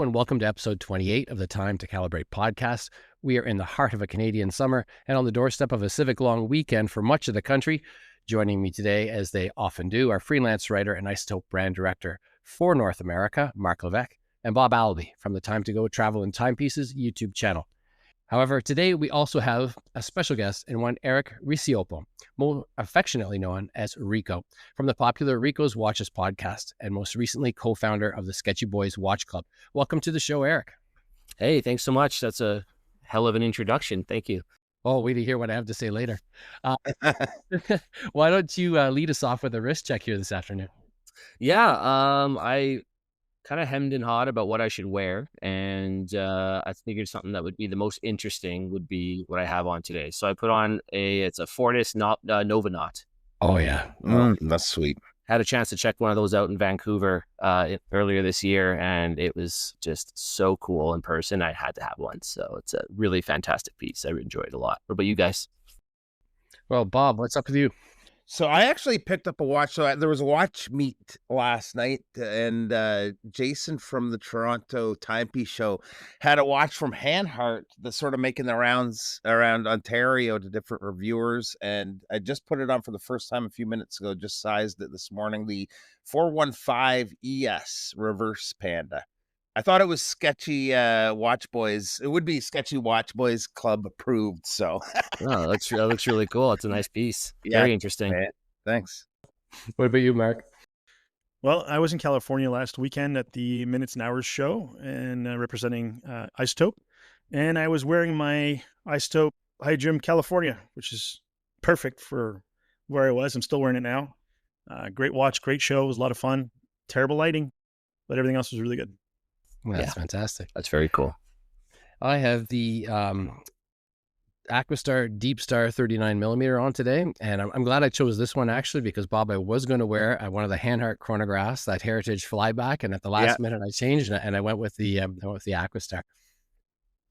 and welcome to episode 28 of the Time to Calibrate podcast. We are in the heart of a Canadian summer and on the doorstep of a civic long weekend for much of the country. Joining me today, as they often do, are freelance writer and Isotope brand director for North America, Mark Levesque, and Bob Albee from the Time to Go Travel and Timepieces YouTube channel. However, today we also have a special guest in one Eric Ricioppo, more affectionately known as Rico, from the popular Rico's Watches podcast, and most recently co-founder of the Sketchy Boys Watch Club. Welcome to the show, Eric. Hey, thanks so much. That's a hell of an introduction. Thank you. Oh, wait to hear what I have to say later. Why don't you lead us off with a wrist check here this afternoon? Yeah, I kind of hemmed and hawed about what I should wear, and I figured something that would be the most interesting would be what I have on today. So I put on it's a Fortis Nova Knot. Oh yeah, that's sweet. Had a chance to check one of those out in Vancouver earlier this year, and it was just so cool in person. I had to have one, so it's a really fantastic piece. I enjoyed it a lot. What about you guys? Well, Bob, what's up with you? So I actually picked up a watch. So there was a watch meet last night, and Jason from the Toronto Timepiece Show had a watch from Hanhart that's sort of making the rounds around Ontario to different reviewers. And I just put it on for the first time a few minutes ago, just sized it this morning, the 415 ES Reverse Panda. I thought it was Sketchy Watch Boys. It would be Sketchy Watch Boys Club approved. So Oh, that looks really cool. It's a nice piece. Yeah, Very interesting. man. Thanks. What about you, Mark? Well, I was in California last weekend at the Minutes and Hours show and representing Isotope. And I was wearing my Isotope High Gym California, which is perfect for where I was. I'm still wearing it now. Great watch, great show. It was a lot of fun. Terrible lighting, but everything else was really good. Well, that's fantastic. That's very cool. I have the Aquastar Deep Star 39mm on today, and I'm glad I chose this one actually because, Bob, I was going to wear one of the Hanhart chronographs, that Heritage Flyback, and at the last minute I changed and I went with the Aquastar.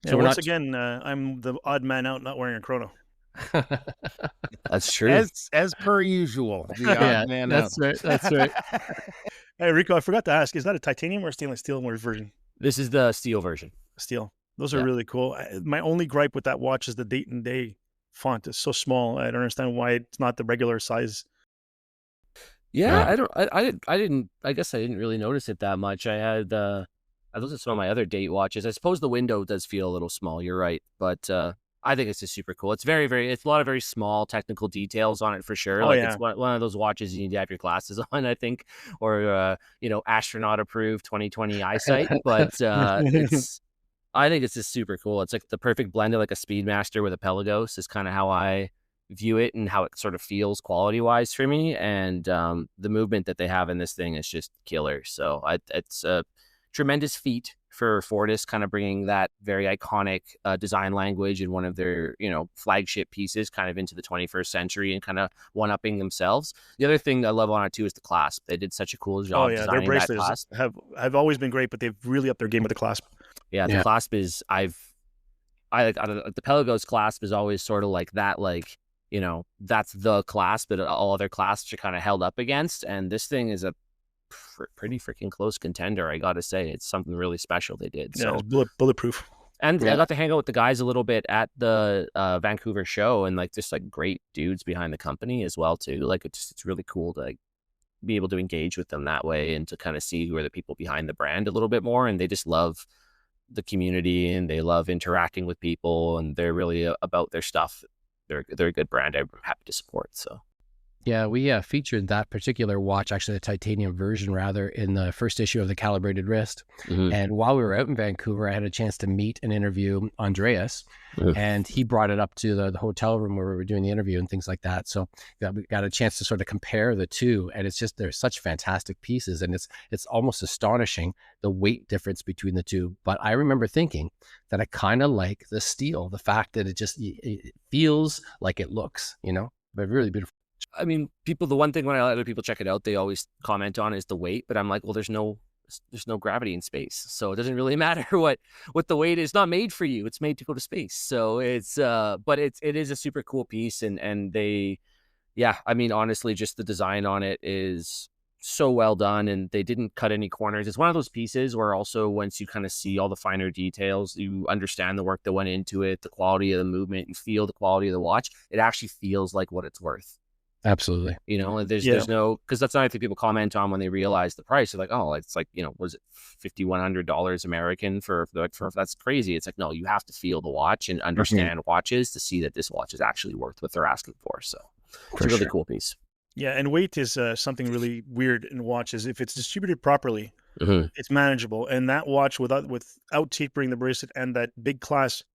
So once again, I'm the odd man out not wearing a chrono. That's true. As per usual. The odd man that's out. right. That's right. Hey, Rico, I forgot to ask, is that a titanium or stainless steel version? This is the steel version. Steel. Those are really cool. My only gripe with that watch is the date and day font is so small. I don't understand why it's not the regular size. Yeah, I guess I didn't really notice it that much. I looked at some of my other date watches. I suppose the window does feel a little small. You're right, but I think it's just super cool. It's it's a lot of very small technical details on it for sure. It's one of those watches you need to have your glasses on, I think, or astronaut approved 20/20 eyesight. But I think it's just super cool. It's like the perfect blend of like a Speedmaster with a Pelagos is kind of how I view it and how it sort of feels quality wise for me. And the movement that they have in this thing is just killer. So it's a tremendous feat for Fortis, kind of bringing that very iconic design language and one of their, flagship pieces kind of into the 21st century and kind of one-upping themselves. The other thing I love on it too is the clasp. They did such a cool job designing their bracelets that clasp. have always been great, but they've really upped their game with the clasp. Yeah, the clasp is I like the Pelagos clasp is always sort of like that, that's the clasp that all other clasps are kind of held up against, and this thing is a pretty freaking close contender. I gotta say, it's something really special they did. So it's bulletproof. And I got to hang out with the guys a little bit at the Vancouver show, and just great dudes behind the company as well too. It's really cool to be able to engage with them that way and to kind of see who are the people behind the brand a little bit more. And they just love the community and they love interacting with people, and they're really about their stuff. They're a good brand. I'm happy to support. So. Yeah, we featured that particular watch, actually the titanium version rather, in the first issue of the Calibrated Wrist. Mm-hmm. And while we were out in Vancouver, I had a chance to meet and interview Andreas, and he brought it up to the hotel room where we were doing the interview and things like that. So we got a chance to sort of compare the two, and it's just, they're such fantastic pieces, and it's almost astonishing the weight difference between the two. But I remember thinking that I kind of like the steel, the fact that it feels like it looks, but really beautiful. I mean, the one thing when I let other people check it out, they always comment on is the weight, but I'm like, well, there's no gravity in space. So it doesn't really matter what the weight is. It's not made for you. It's made to go to space. So but it is a super cool piece. And they, I mean, honestly, just the design on it is so well done, and they didn't cut any corners. It's one of those pieces where also once you kind of see all the finer details, you understand the work that went into it, the quality of the movement, and feel the quality of the watch. It actually feels like what it's worth. Absolutely. There's no, because that's not anything people comment on when they realize the price. They're like, oh, it's like, was it $5,100 American for that's crazy. It's like, no, you have to feel the watch and understand watches to see that this watch is actually worth what they're asking for. So it's a really cool piece. Yeah, and weight is something really weird in watches. If it's distributed properly, it's manageable. And that watch, without tapering the bracelet and that big clasp,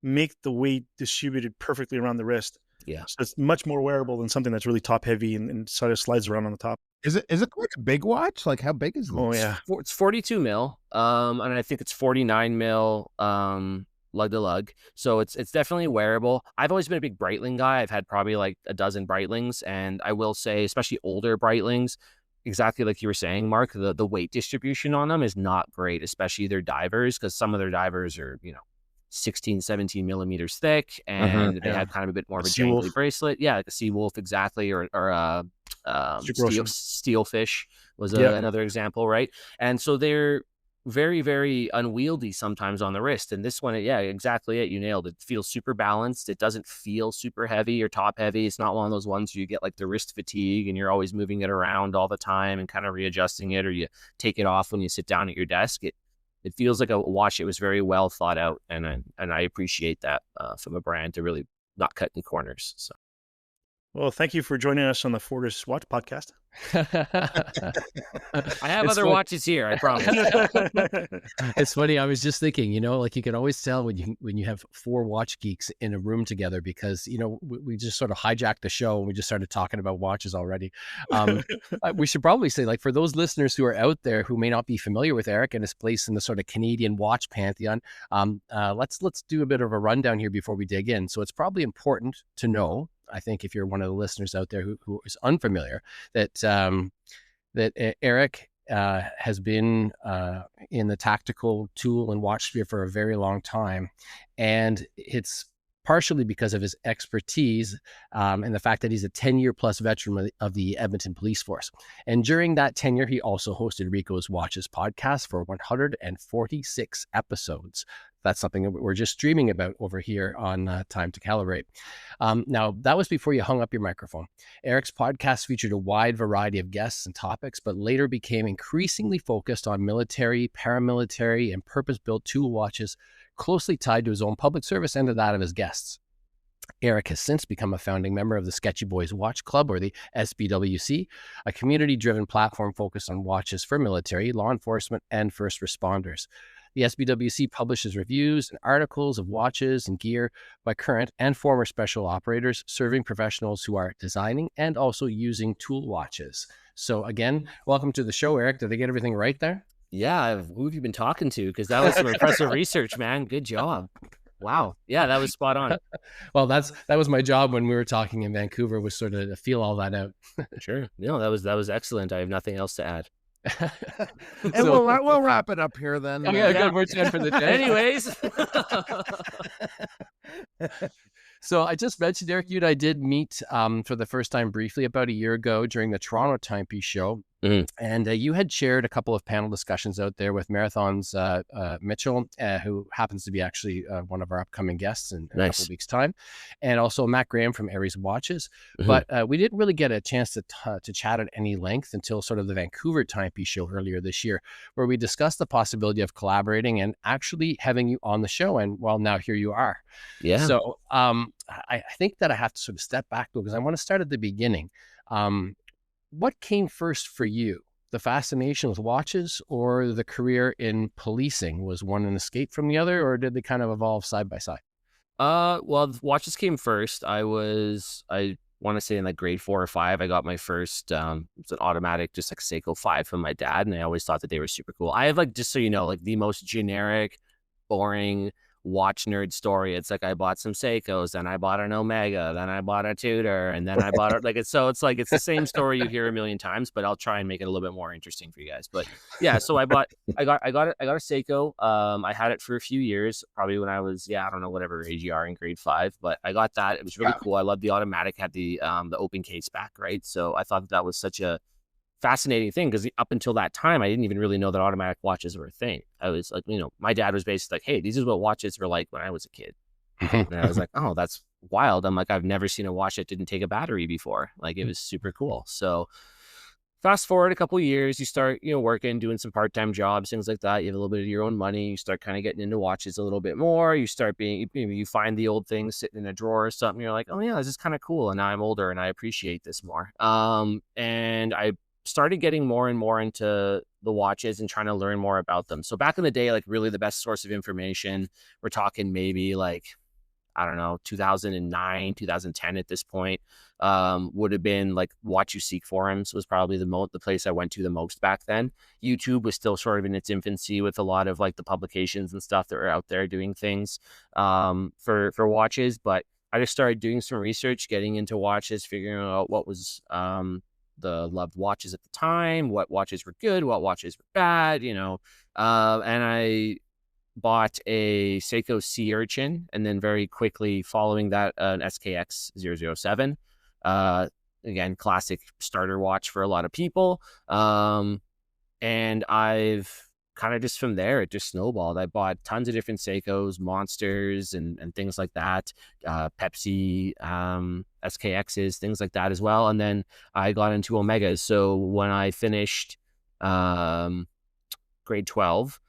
make the weight distributed perfectly around the wrist. Yeah. So it's much more wearable than something that's really top heavy and sort of slides around on the top. Is it quite a big watch? Like, how big is it? Oh, yeah. It's 42 mil. And I think it's 49 mil lug to lug. So it's definitely wearable. I've always been a big Breitling guy. I've had probably like a dozen Breitlings. And I will say, especially older Breitlings, exactly like you were saying, Mark, the weight distribution on them is not great, especially their divers, because some of their divers are, 16, 17 millimeters thick, and they have kind of a bit more of a jangly bracelet. Yeah, like a Seawolf, exactly, or Steelfish was another example, right? And so they're very, very unwieldy sometimes on the wrist. And this one, exactly it. You nailed it. It feels super balanced. It doesn't feel super heavy or top heavy. It's not one of those ones where you get like the wrist fatigue and you're always moving it around all the time and kind of readjusting it, or you take it off when you sit down at your desk. It feels like a watch. It was very well thought out, and I appreciate that from a brand to really not cut any corners. So, well, thank you for joining us on the Fortis Watch Podcast. I have other watches here, I promise. It's funny. I was just thinking, like you can always tell when you have four watch geeks in a room together, because we just sort of hijacked the show and we just started talking about watches already. We should probably say, like, for those listeners who are out there who may not be familiar with Eric and his place in the sort of Canadian watch pantheon, let's do a bit of a rundown here before we dig in. So it's probably important to know, I think, if you're one of the listeners out there who is unfamiliar, that Eric has been in the tactical tool and watch sphere for a very long time, and it's partially because of his expertise and the fact that he's a 10-year plus veteran of the Edmonton Police Force. And during that tenure, he also hosted Rico's Watches podcast for 146 episodes. That's something that we're just streaming about over here on Time to Calibrate. Now, that was before you hung up your microphone. Eric's podcast featured a wide variety of guests and topics, but later became increasingly focused on military, paramilitary, and purpose-built tool watches closely tied to his own public service and to that of his guests. Eric has since become a founding member of the Sketchy Boys Watch Club, or the SBWC, a community-driven platform focused on watches for military, law enforcement, and first responders. The SBWC publishes reviews and articles of watches and gear by current and former special operators, serving professionals who are designing and also using tool watches. So again, welcome to the show, Eric. Did I get everything right there? Yeah. Who have you been talking to? Because that was some impressive research, man. Good job. Wow. Yeah, that was spot on. Well, that was my job when we were talking in Vancouver, was sort of to feel all that out. Sure. No, that was excellent. I have nothing else to add. And so, we'll wrap it up here then. Okay, good. We're done for the day. Anyways. So I just mentioned, Eric, you and I did meet for the first time briefly about a year ago during the Toronto Timepiece show. And you had shared a couple of panel discussions out there with Marathon's Mitchell, who happens to be actually one of our upcoming guests in a couple of weeks' time, and also Matt Graham from Aries Watches. But we didn't really get a chance to chat at any length until sort of the Vancouver Timepiece show earlier this year, where we discussed the possibility of collaborating and actually having you on the show. And well, now here you are. Yeah. So I think that I have to sort of step back, because I want to start at the beginning. What came first for you? The fascination with watches or the career in policing? Was one an escape from the other, or did they kind of evolve side by side? Well, watches came first. I want to say in like grade 4 or 5, I got my first, it's an automatic, just like Seiko 5 from my dad. And I always thought that they were super cool. I have, like, just so you know, like the most generic, boring watch nerd story. It's like I bought some Seikos, then I bought an Omega, then I bought a Tudor, and then I bought it. It's the same story you hear a million times, but I'll try and make it a little bit more interesting for you guys. But yeah, so I got a Seiko. I had it for a few years, probably when I was, I don't know, whatever age you are in grade 5, but I got that. It was really cool. I loved the automatic, had the open case back, right? So I thought that was such a fascinating thing because up until that time, I didn't even really know that automatic watches were a thing. I was like, my dad was basically like, hey, these is what watches were like when I was a kid. And I was like, oh, that's wild. I'm like, I've never seen a watch that didn't take a battery before. Like, it was super cool. So fast forward a couple of years, you start, working, doing some part-time jobs, things like that. You have a little bit of your own money. You start kind of getting into watches a little bit more. You start you find the old things sitting in a drawer or something. You're like, oh yeah, this is kind of cool. And now I'm older and I appreciate this more. And I started getting more and more into the watches and trying to learn more about them. So back in the day, like really the best source of information, we're talking maybe like, I don't know, 2009, 2010 at this point, would have been like Watch You Seek forums was probably the place I went to the most back then. YouTube was still sort of in its infancy with a lot of like the publications and stuff that were out there doing things for watches. But I just started doing some research, getting into watches, figuring out what was the loved watches at the time, what watches were good, what watches were bad, and I bought a Seiko Sea Urchin, and then very quickly following that, an SKX 007. Again, classic starter watch for a lot of people. And I've kind of just from there, it just snowballed. I bought tons of different Seikos, Monsters, and things like that. Pepsi, SKXs, things like that as well. And then I got into Omegas. So when I finished grade 12,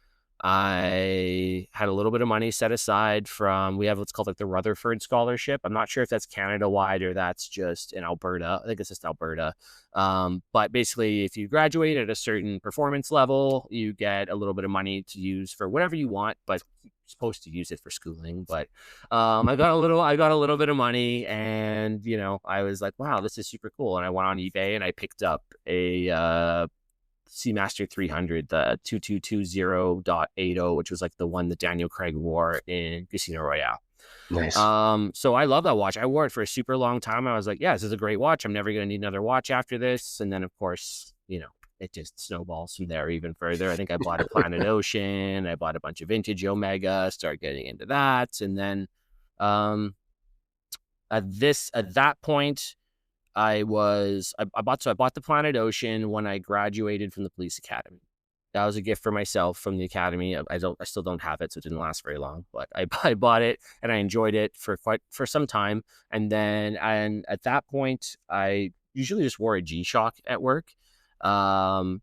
I had a little bit of money set aside from, we have what's called like the Rutherford Scholarship. I'm not sure if that's Canada wide or that's just in Alberta. I think it's just Alberta. But basically, if you graduate at a certain performance level, you get a little bit of money to use for whatever you want, but you're supposed to use it for schooling. But I got a little bit of money, and I was like, wow, this is super cool. And I went on eBay and I picked up a Seamaster 300, the 2220.80, which was like the one that Daniel Craig wore in Casino Royale. Nice. So I love that watch. I wore it for a super long time. I was like, yeah, this is a great watch. I'm never going to need another watch after this. And then, of course, it just snowballs from there even further. I think I bought a Planet Ocean. I bought a bunch of vintage Omega, started getting into that. And then at that point, I bought the Planet Ocean when I graduated from the police academy. That was a gift for myself from the academy. I still don't have it, so it didn't last very long. But I bought it and I enjoyed it for some time. And then at that point, I usually just wore a G-Shock at work. I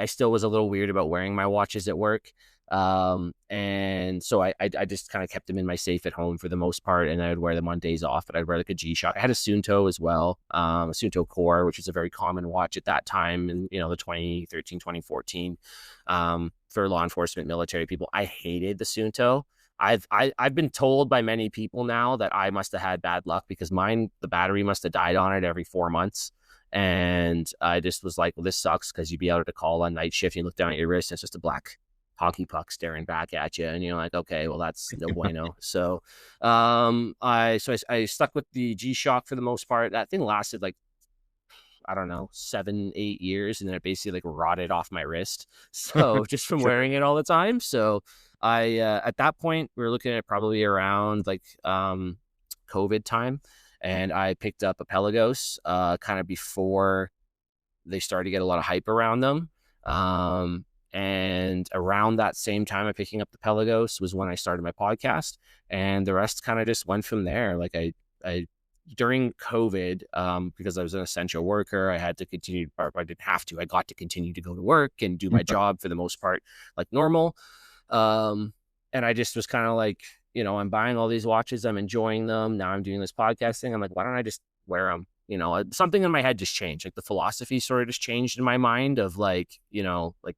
still was a little weird about wearing my watches at work. And so I just kind of kept them in my safe at home for the most part, and I would wear them on days off, but I'd wear like a G-Shock. I had a Suunto as well, a Suunto Core, which was a very common watch at that time in, the 2013, 2014, for law enforcement, military people. I hated the Suunto. I've been told by many people now that I must have had bad luck because the battery must have died on it every 4 months. And I just was like, well, this sucks, because you'd be out at a call on night shift and you look down at your wrist and it's just a black hockey puck staring back at you, and you're like, okay, well, that's no bueno. So I stuck with the G-Shock for the most part. That thing lasted like, I don't know, 7-8 years, and then it basically like rotted off my wrist, so just from wearing it all the time. So I at that point, we were looking at probably around like COVID time, and I picked up a Pelagos kind of before they started to get a lot of hype around them. And around that same time of picking up the Pelagos was when I started my podcast, and the rest kind of just went from there. Like I during COVID, because I was an essential worker, I had to continue, or I didn't have to, I got to continue to go to work and do my job for the most part, like normal. And I just was kind of like, I'm buying all these watches, I'm enjoying them. Now I'm doing this podcast thing. I'm like, why don't I just wear them? Something in my head just changed. Like the philosophy sort of just changed in my mind of like, like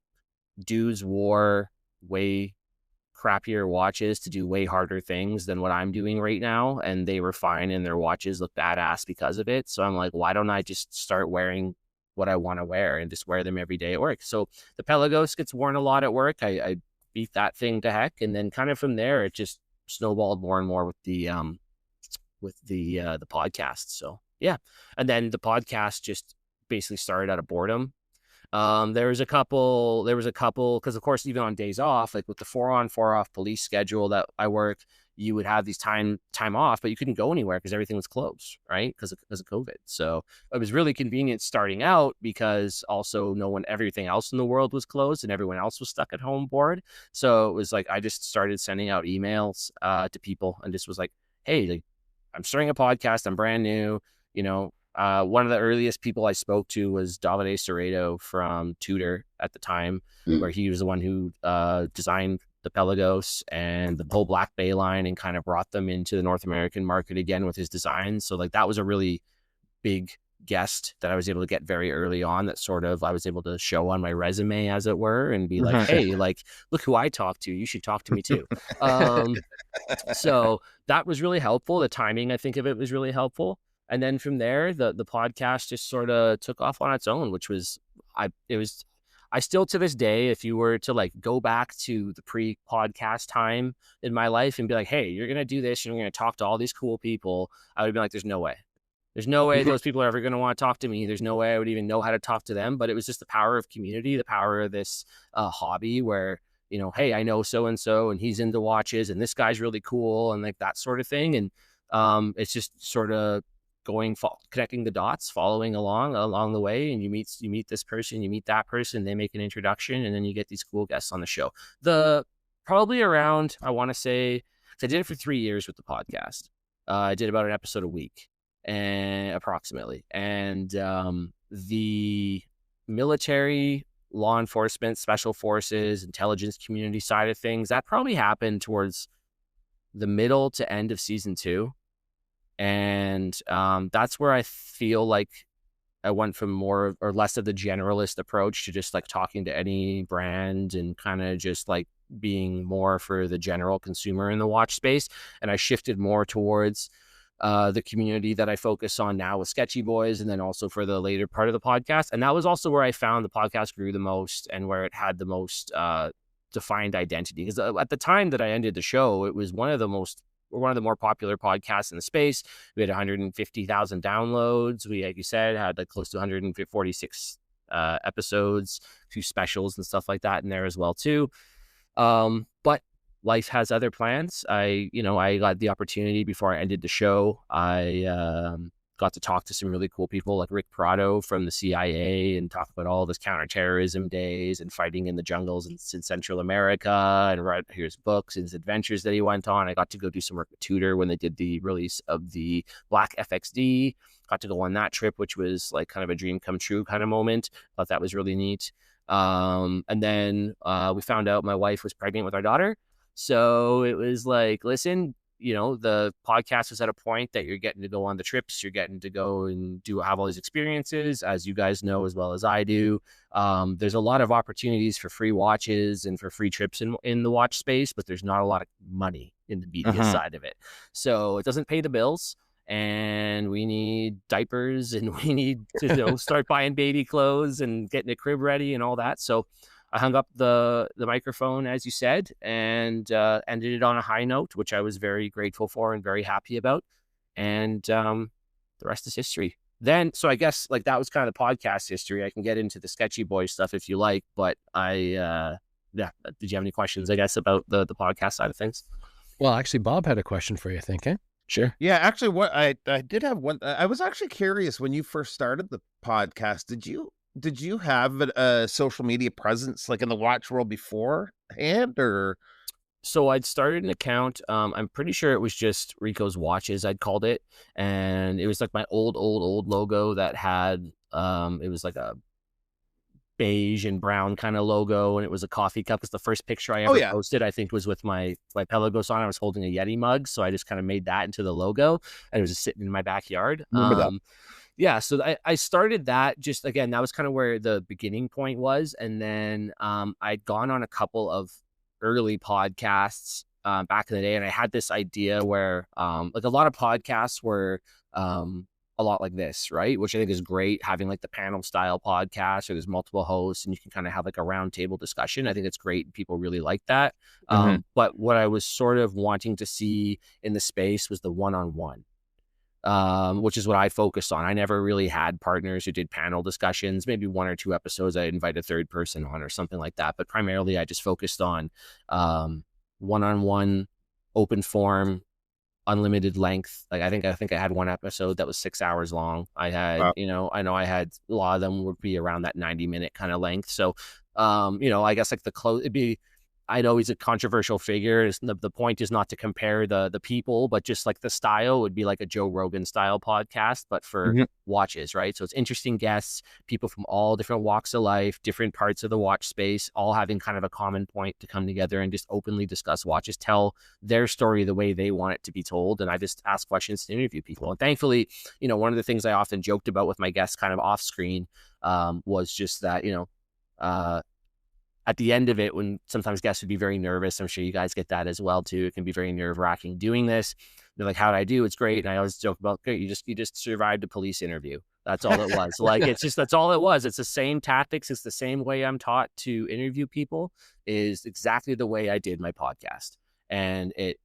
dudes wore way crappier watches to do way harder things than what I'm doing right now, and they were fine and their watches look badass because of it. So I'm like, why don't I just start wearing what I want to wear and just wear them every day at work? So the Pelagos gets worn a lot at work. I beat that thing to heck, and then kind of from there it just snowballed more and more with the podcast. So yeah, and then the podcast just basically started out of boredom. There was a couple, because of course, even on days off, like with the 4 on 4 off police schedule that I work, you would have these time off, but you couldn't go anywhere because everything was closed, right? Because of COVID. So it was really convenient starting out because also everything else in the world was closed and everyone else was stuck at home bored. So it was like, I just started sending out emails to people and just was like, hey, like, I'm starting a podcast. I'm brand new. One of the earliest people I spoke to was Davide Serrato from Tudor at the time, where he was the one who designed the Pelagos and the whole Black Bay line and kind of brought them into the North American market again with his designs. So like that was a really big guest that I was able to get very early on, that sort of I was able to show on my resume, as it were, and be like, hey, like, look who I talked to. You should talk to me too. So that was really helpful. The timing, I think, of it was really helpful. And then from there, the podcast just sort of took off on its own, which was, I still to this day, if you were to like go back to the pre-podcast time in my life and be like, hey, you're going to do this and you're going to talk to all these cool people, I would be like, there's no way. There's no way those people are ever going to want to talk to me. There's no way I would even know how to talk to them. But it was just the power of community, the power of this hobby where, hey, I know so-and-so and he's into watches and this guy's really cool and like that sort of thing. And it's just sort of connecting the dots, following along the way, and you meet this person, you meet that person, they make an introduction, and then you get these cool guests on the show. Probably around, I want to say, I did it for 3 years with the podcast. I did about an episode a week, and approximately. And the military, law enforcement, special forces, intelligence community side of things, that probably happened towards the middle to end of season 2. And that's where I feel like I went from more or less of the generalist approach to just like talking to any brand and kind of just like being more for the general consumer in the watch space. And I shifted more towards the community that I focus on now with Sketchy Boys, and then also for the later part of the podcast. And that was also where I found the podcast grew the most and where it had the most defined identity. Because at the time that I ended the show, it was one of the more popular podcasts in the space. We had 150,000 downloads. We, like you said, had like close to 146 episodes, 2 specials and stuff like that in there as well too. But life has other plans. I got the opportunity before I ended the show. I got to talk to some really cool people like Rick Prado from the CIA and talk about all this counterterrorism days and fighting in the jungles in Central America, and read his books and his adventures that he went on. I got to go do some work with Tudor when they did the release of the Black FXD. Got to go on that trip, which was like kind of a dream come true kind of moment. Thought that was really neat. And then we found out my wife was pregnant with our daughter. So it was like, listen, the podcast was at a point that you're getting to go on the trips, you're getting to go and have all these experiences, as you guys know as well as I do. There's a lot of opportunities for free watches and for free trips in the watch space, but there's not a lot of money in the media side of it. So it doesn't pay the bills, and we need diapers, and we need to start buying baby clothes and getting a crib ready and all that. So I hung up the microphone, as you said, and ended it on a high note, which I was very grateful for and very happy about. And the rest is history. Then, so I guess like that was kind of the podcast history. I can get into the Sketchy Boys stuff if you like, but did you have any questions, I guess, about the podcast side of things? Well, actually, Bob had a question for you, I think, eh? Sure. Yeah, actually, what I did have one. I was actually curious when you first started the podcast. Did you have a social media presence like in the watch world beforehand, or? So I'd started an account. I'm pretty sure it was just Rico's Watches, I'd called it. And it was like my old logo that had, it was like a beige and brown kind of logo. And it was a coffee cup. It's the first picture I ever posted, I think, was with my Pelagos on. I was holding a Yeti mug. So I just kind of made that into the logo, and it was just sitting in my backyard. Yeah, so I started that just, again, that was kind of where the beginning point was. And then I'd gone on a couple of early podcasts back in the day, and I had this idea where like a lot of podcasts were a lot like this, right? Which I think is great, having like the panel style podcast where there's multiple hosts and you can kind of have like a round table discussion. I think it's great. People really like that. But what I was sort of wanting to see in the space was the one-on-one. Which is what I focused on. I never really had partners who did panel discussions. Maybe 1 or 2 episodes I invite a third person on or something like that. But primarily I just focused on one-on-one open form, unlimited length. Like I think I had one episode that was 6 hours long. I had, I know I had a lot of them would be around that 90-minute kind of length. So, I guess like it'd be, I know he's a controversial figure. The point is not to compare the people, but just like the style would be like a Joe Rogan style podcast, but for watches, right? So it's interesting guests, people from all different walks of life, different parts of the watch space, all having kind of a common point to come together and just openly discuss watches, tell their story the way they want it to be told. And I just ask questions to interview people. And thankfully, one of the things I often joked about with my guests kind of off screen was just that, at the end of it, when sometimes guests would be very nervous, I'm sure you guys get that as well too. It can be very nerve wracking doing this. They're like, "How'd I do?" It's great, and I always joke about, "Great, you just survived a police interview." That's all it was. Like that's all it was. It's the same tactics. It's the same way I'm taught to interview people. Is exactly the way I did my podcast, and it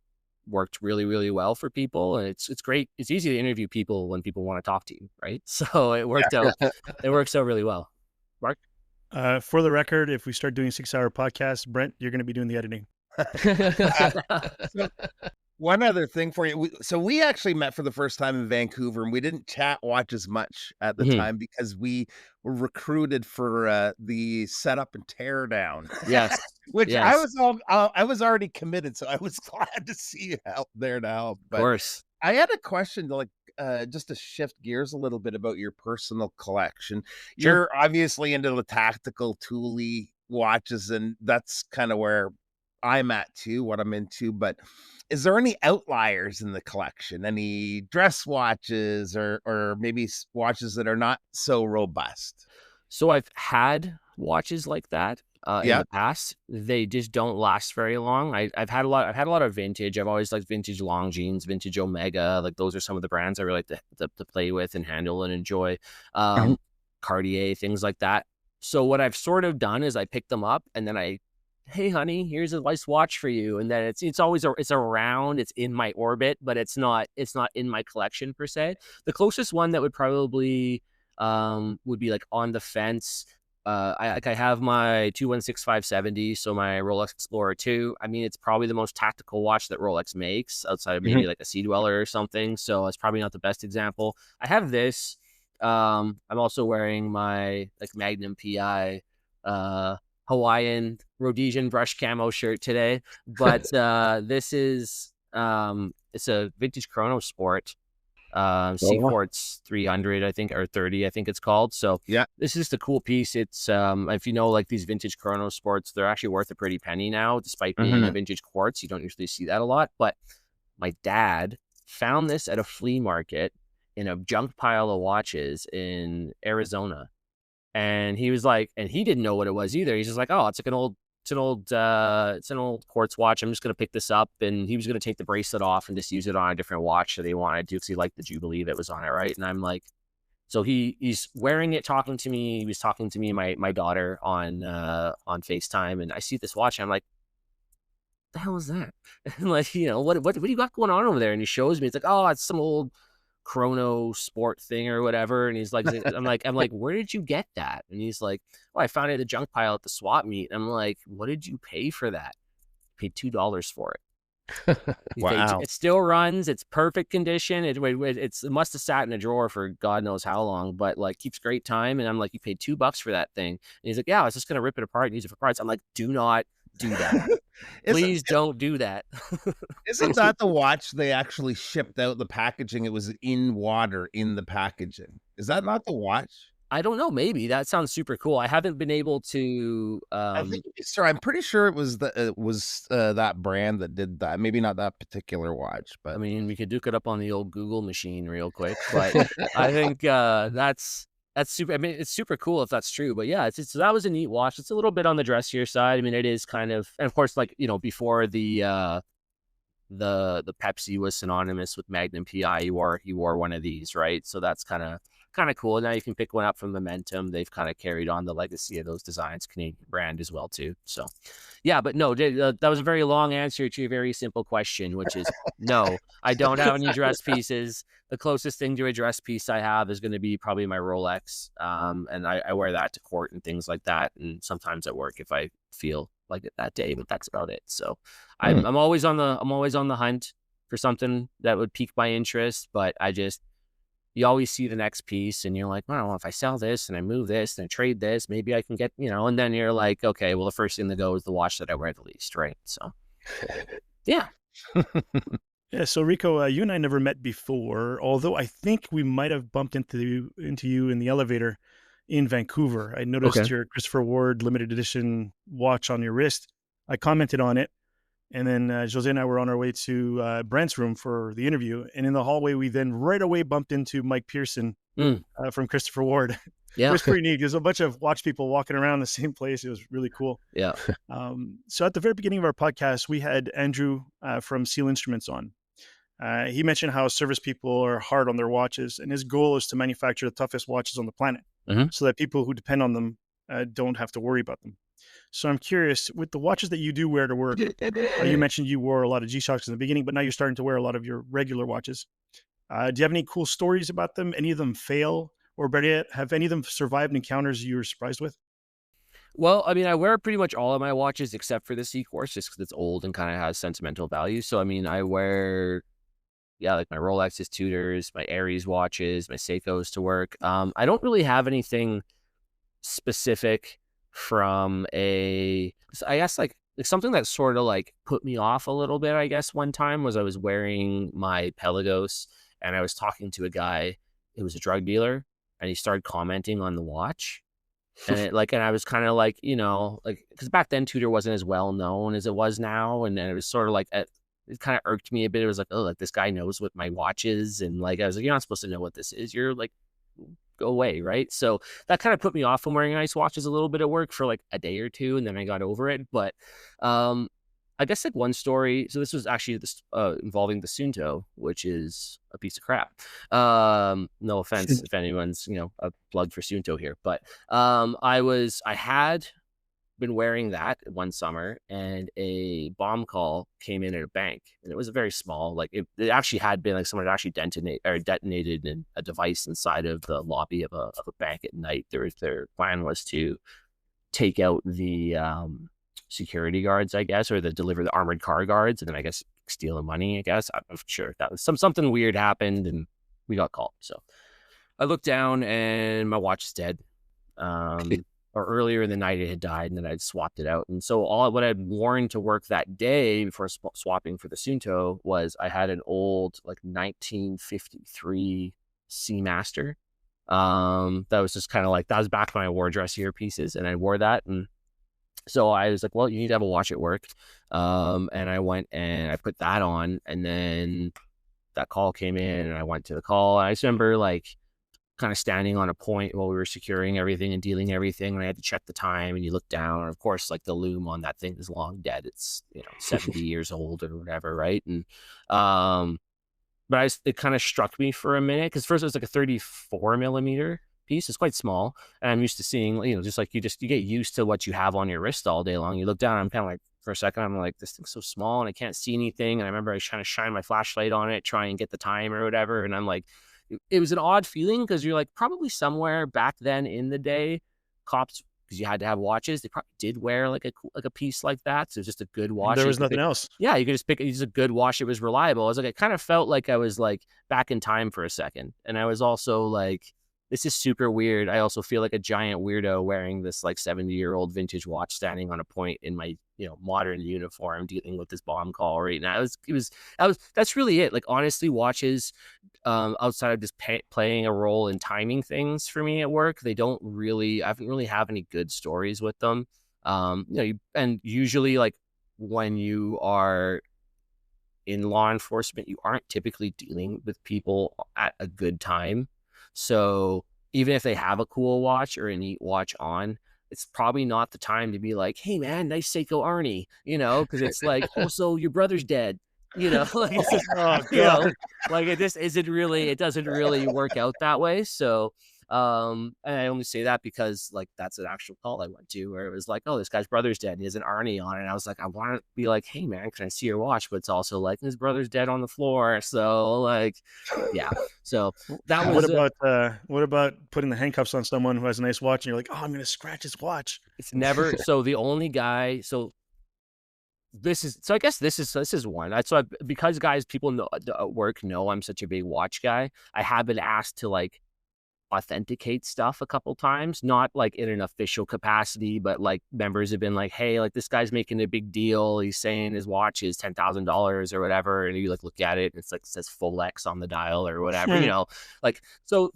worked really, really well for people. And it's great. It's easy to interview people when people want to talk to you, right? So it worked out. It works out really well. Mark. For the record, if we start doing 6-hour podcasts, Brent, you're going to be doing the editing. So, one other thing for you. So we actually met for the first time in Vancouver, and we didn't chat watch as much at the time because we were recruited for the setup and tear down. Yes. Which I was already committed, so I was glad to see you out there now. But of course. I had a question just to shift gears a little bit about your personal collection. Sure. You're obviously into the tactical tooly watches, and that's kind of where I'm at too, what I'm into. But is there any outliers in the collection? Any dress watches or maybe watches that are not so robust? So I've had watches like that in the past. They just don't last very long. I've had a lot of vintage. I've always liked vintage Longines, vintage Omega. Like those are some of the brands I really like to play with and handle and enjoy. Cartier, things like that. So what I've sort of done is I pick them up and then hey honey, here's a nice watch for you. And then it's always it's around, it's in my orbit, but it's not in my collection per se. The closest one that would probably would be like on the fence. I have my 216570, so my Rolex Explorer 2. I mean, it's probably the most tactical watch that Rolex makes outside of maybe like a Sea Dweller or something. So it's probably not the best example. I have this. I'm also wearing my like Magnum PI Hawaiian Rhodesian brush camo shirt today, but this is it's a vintage Chrono Sport Seaports 300 I think, or 30 I think it's called. So yeah, this is the cool piece. It's if you know, like these vintage Chrono Sports, they're actually worth a pretty penny now, despite being a vintage quartz. You don't usually see that a lot, but my dad found this at a flea market in a junk pile of watches in Arizona. And he was like, and he didn't know what it was either. He's just like, oh, it's like an old quartz watch. I'm just going to pick this up. And he was going to take the bracelet off and just use it on a different watch that he wanted to, because he liked the Jubilee that was on it. Right. And I'm like, so he's wearing it, talking to me. He was talking to me, my daughter on FaceTime. And I see this watch. And I'm like, what the hell is that? And like, what do you got going on over there? And he shows me, it's like, oh, it's some old Chrono Sport thing or whatever. And he's like, I'm like, where did you get that? And he's like, oh, I found it at the junk pile at the swap meet. And I'm like, what did you pay for that? I paid $2 for it. Wow. It still runs. It's perfect condition. It must have sat in a drawer for God knows how long, but like keeps great time. And I'm like, you paid $2 for that thing. And he's like, yeah, I was just going to rip it apart and use it for parts. I'm like, do not do that. Please don't do that. Isn't that the watch they actually shipped out the packaging? It was in water in the packaging. Is that not the watch? I don't know. Maybe that sounds super cool. I haven't been able to. I'm pretty sure it was that brand that did that. Maybe not that particular watch, but I mean, we could duke it up on the old Google machine real quick. But I think that's super. I mean, it's super cool if that's true. But yeah, that was a neat watch. It's a little bit on the dressier side. I mean, it is kind of, and of course, like before the Pepsi was synonymous with Magnum PI, he wore one of these, right? So that's kind of cool. Now you can pick one up from Momentum. They've kind of carried on the legacy of those designs, Canadian brand as well too. So yeah, but no, that was a very long answer to a very simple question, which is no, I don't have any dress pieces. The closest thing to a dress piece I have is going to be probably my Rolex. And I wear that to court and things like that. And sometimes at work if I feel like it that day, but that's about it. So I'm always on the hunt for something that would pique my interest, but you always see the next piece and you're like, well, if I sell this and I move this and I trade this, maybe I can get, and then you're like, okay, well, the first thing to go is the watch that I wear the least, right? So, yeah. Yeah, so Rico, you and I never met before, although I think we might have bumped into you in the elevator in Vancouver. I noticed your Christopher Ward limited edition watch on your wrist. I commented on it. And then Jose and I were on our way to Brent's room for the interview. And in the hallway, we then right away bumped into Mike Pearson from Christopher Ward. Yeah. It was pretty neat. There's a bunch of watch people walking around the same place. It was really cool. Yeah. So at the very beginning of our podcast, we had Andrew from Seal Instruments on. He mentioned how service people are hard on their watches. And his goal is to manufacture the toughest watches on the planet so that people who depend on them don't have to worry about them. So I'm curious, with the watches that you do wear to work, you mentioned you wore a lot of G-Shocks in the beginning, but now you're starting to wear a lot of your regular watches. Do you have any cool stories about them? Any of them fail? Or better yet, have any of them survived encounters you were surprised with? Well, I mean, I wear pretty much all of my watches except for the Seacourse, just because it's old and kind of has sentimental value. So, I mean, I wear, like my Rolexes, Tudors, my Aries watches, my Seikos to work. I don't really have anything specific from I guess like something that sort of like put me off a little bit, I guess one time was I was wearing my Pelagos and I was talking to a guy who was a drug dealer and he started commenting on the watch and and I was kind of like, because back then Tudor wasn't as well known as it was now. And then it was sort of like, it kind of irked me a bit. It was like, oh, like this guy knows what my watch is. And like, I was like, you're not supposed to know what this is. You're like, go away, right? So that kind of put me off from wearing nice watches a little bit at work for like a day or two, and then I got over it. But I guess like one story. So this was actually involving the Suunto, which is a piece of crap. No offense if anyone's a plug for Suunto here, but I had been wearing that one summer and a bomb call came in at a bank, and it was a very small, like it actually had been like someone had actually detonated a device inside of the lobby of a bank at night. Their plan was to take out the security guards, I guess, or deliver the armored car guards, and then I guess steal the money, I guess. I'm not sure. That was something weird happened and we got called. So I looked down and my watch is dead. Or earlier in the night it had died, and then I'd swapped it out. And so what I'd worn to work that day before swapping for the Suunto was I had an old like 1953 Seamaster. That was just kind of like, that was back when I wore dressier pieces, and I wore that. And so I was like, well, you need to have a watch at work. And I went and I put that on, and then that call came in and I went to the call. And I just remember like kind of standing on a point while we were securing everything and dealing everything, and I had to check the time, and you look down, and of course like the loom on that thing is long dead. It's 70 years old or whatever, right? And but it kind of struck me for a minute, because first it was like a 34 millimeter piece. It's quite small, and I'm used to seeing, just like you get used to what you have on your wrist all day long. You look down, I'm kind of like, for a second I'm like, this thing's so small and I can't see anything. And I remember I was trying to shine my flashlight on it, try and get the time or whatever, and I'm like, it was an odd feeling, because you're like, probably somewhere back then in the day, cops, because you had to have watches, they probably did wear like a piece like that. So it was just a good watch. There was nothing else. Yeah, you could just pick. It's a good watch. It was reliable. I was like, it kind of felt like I was like back in time for a second, and I was also like, this is super weird. I also feel like a giant weirdo wearing this like 70-year-old vintage watch, standing on a point in my modern uniform, dealing with this bomb call right now. That's really it. Like, honestly, watches, outside of just playing a role in timing things for me at work, I haven't really have any good stories with them. And usually, like, when you are in law enforcement, you aren't typically dealing with people at a good time. So even if they have a cool watch or a neat watch on, it's probably not the time to be like, hey man, nice Seiko Arnie, because it's like, also your brother's dead, like, it's just, like it just isn't really, it doesn't really work out that way. So And I only say that because like that's an actual call I went to where it was like, oh, this guy's brother's dead and he has an Arnie on it. And I was like, I want to be like, hey man, can I see your watch? But it's also like his brother's dead on the floor. So like, yeah. So that was what about putting the handcuffs on someone who has a nice watch and you're like, oh, I'm gonna scratch his watch? it's never so the only guy I guess this is one. Because guys, people know at work know I'm such a big watch guy. I have been asked to like authenticate stuff a couple times, not like in an official capacity, but like members have been like, hey, like this guy's making a big deal. He's saying his watch is $10,000 or whatever. And you like look at it and it's like, it says full X on the dial or whatever, like, so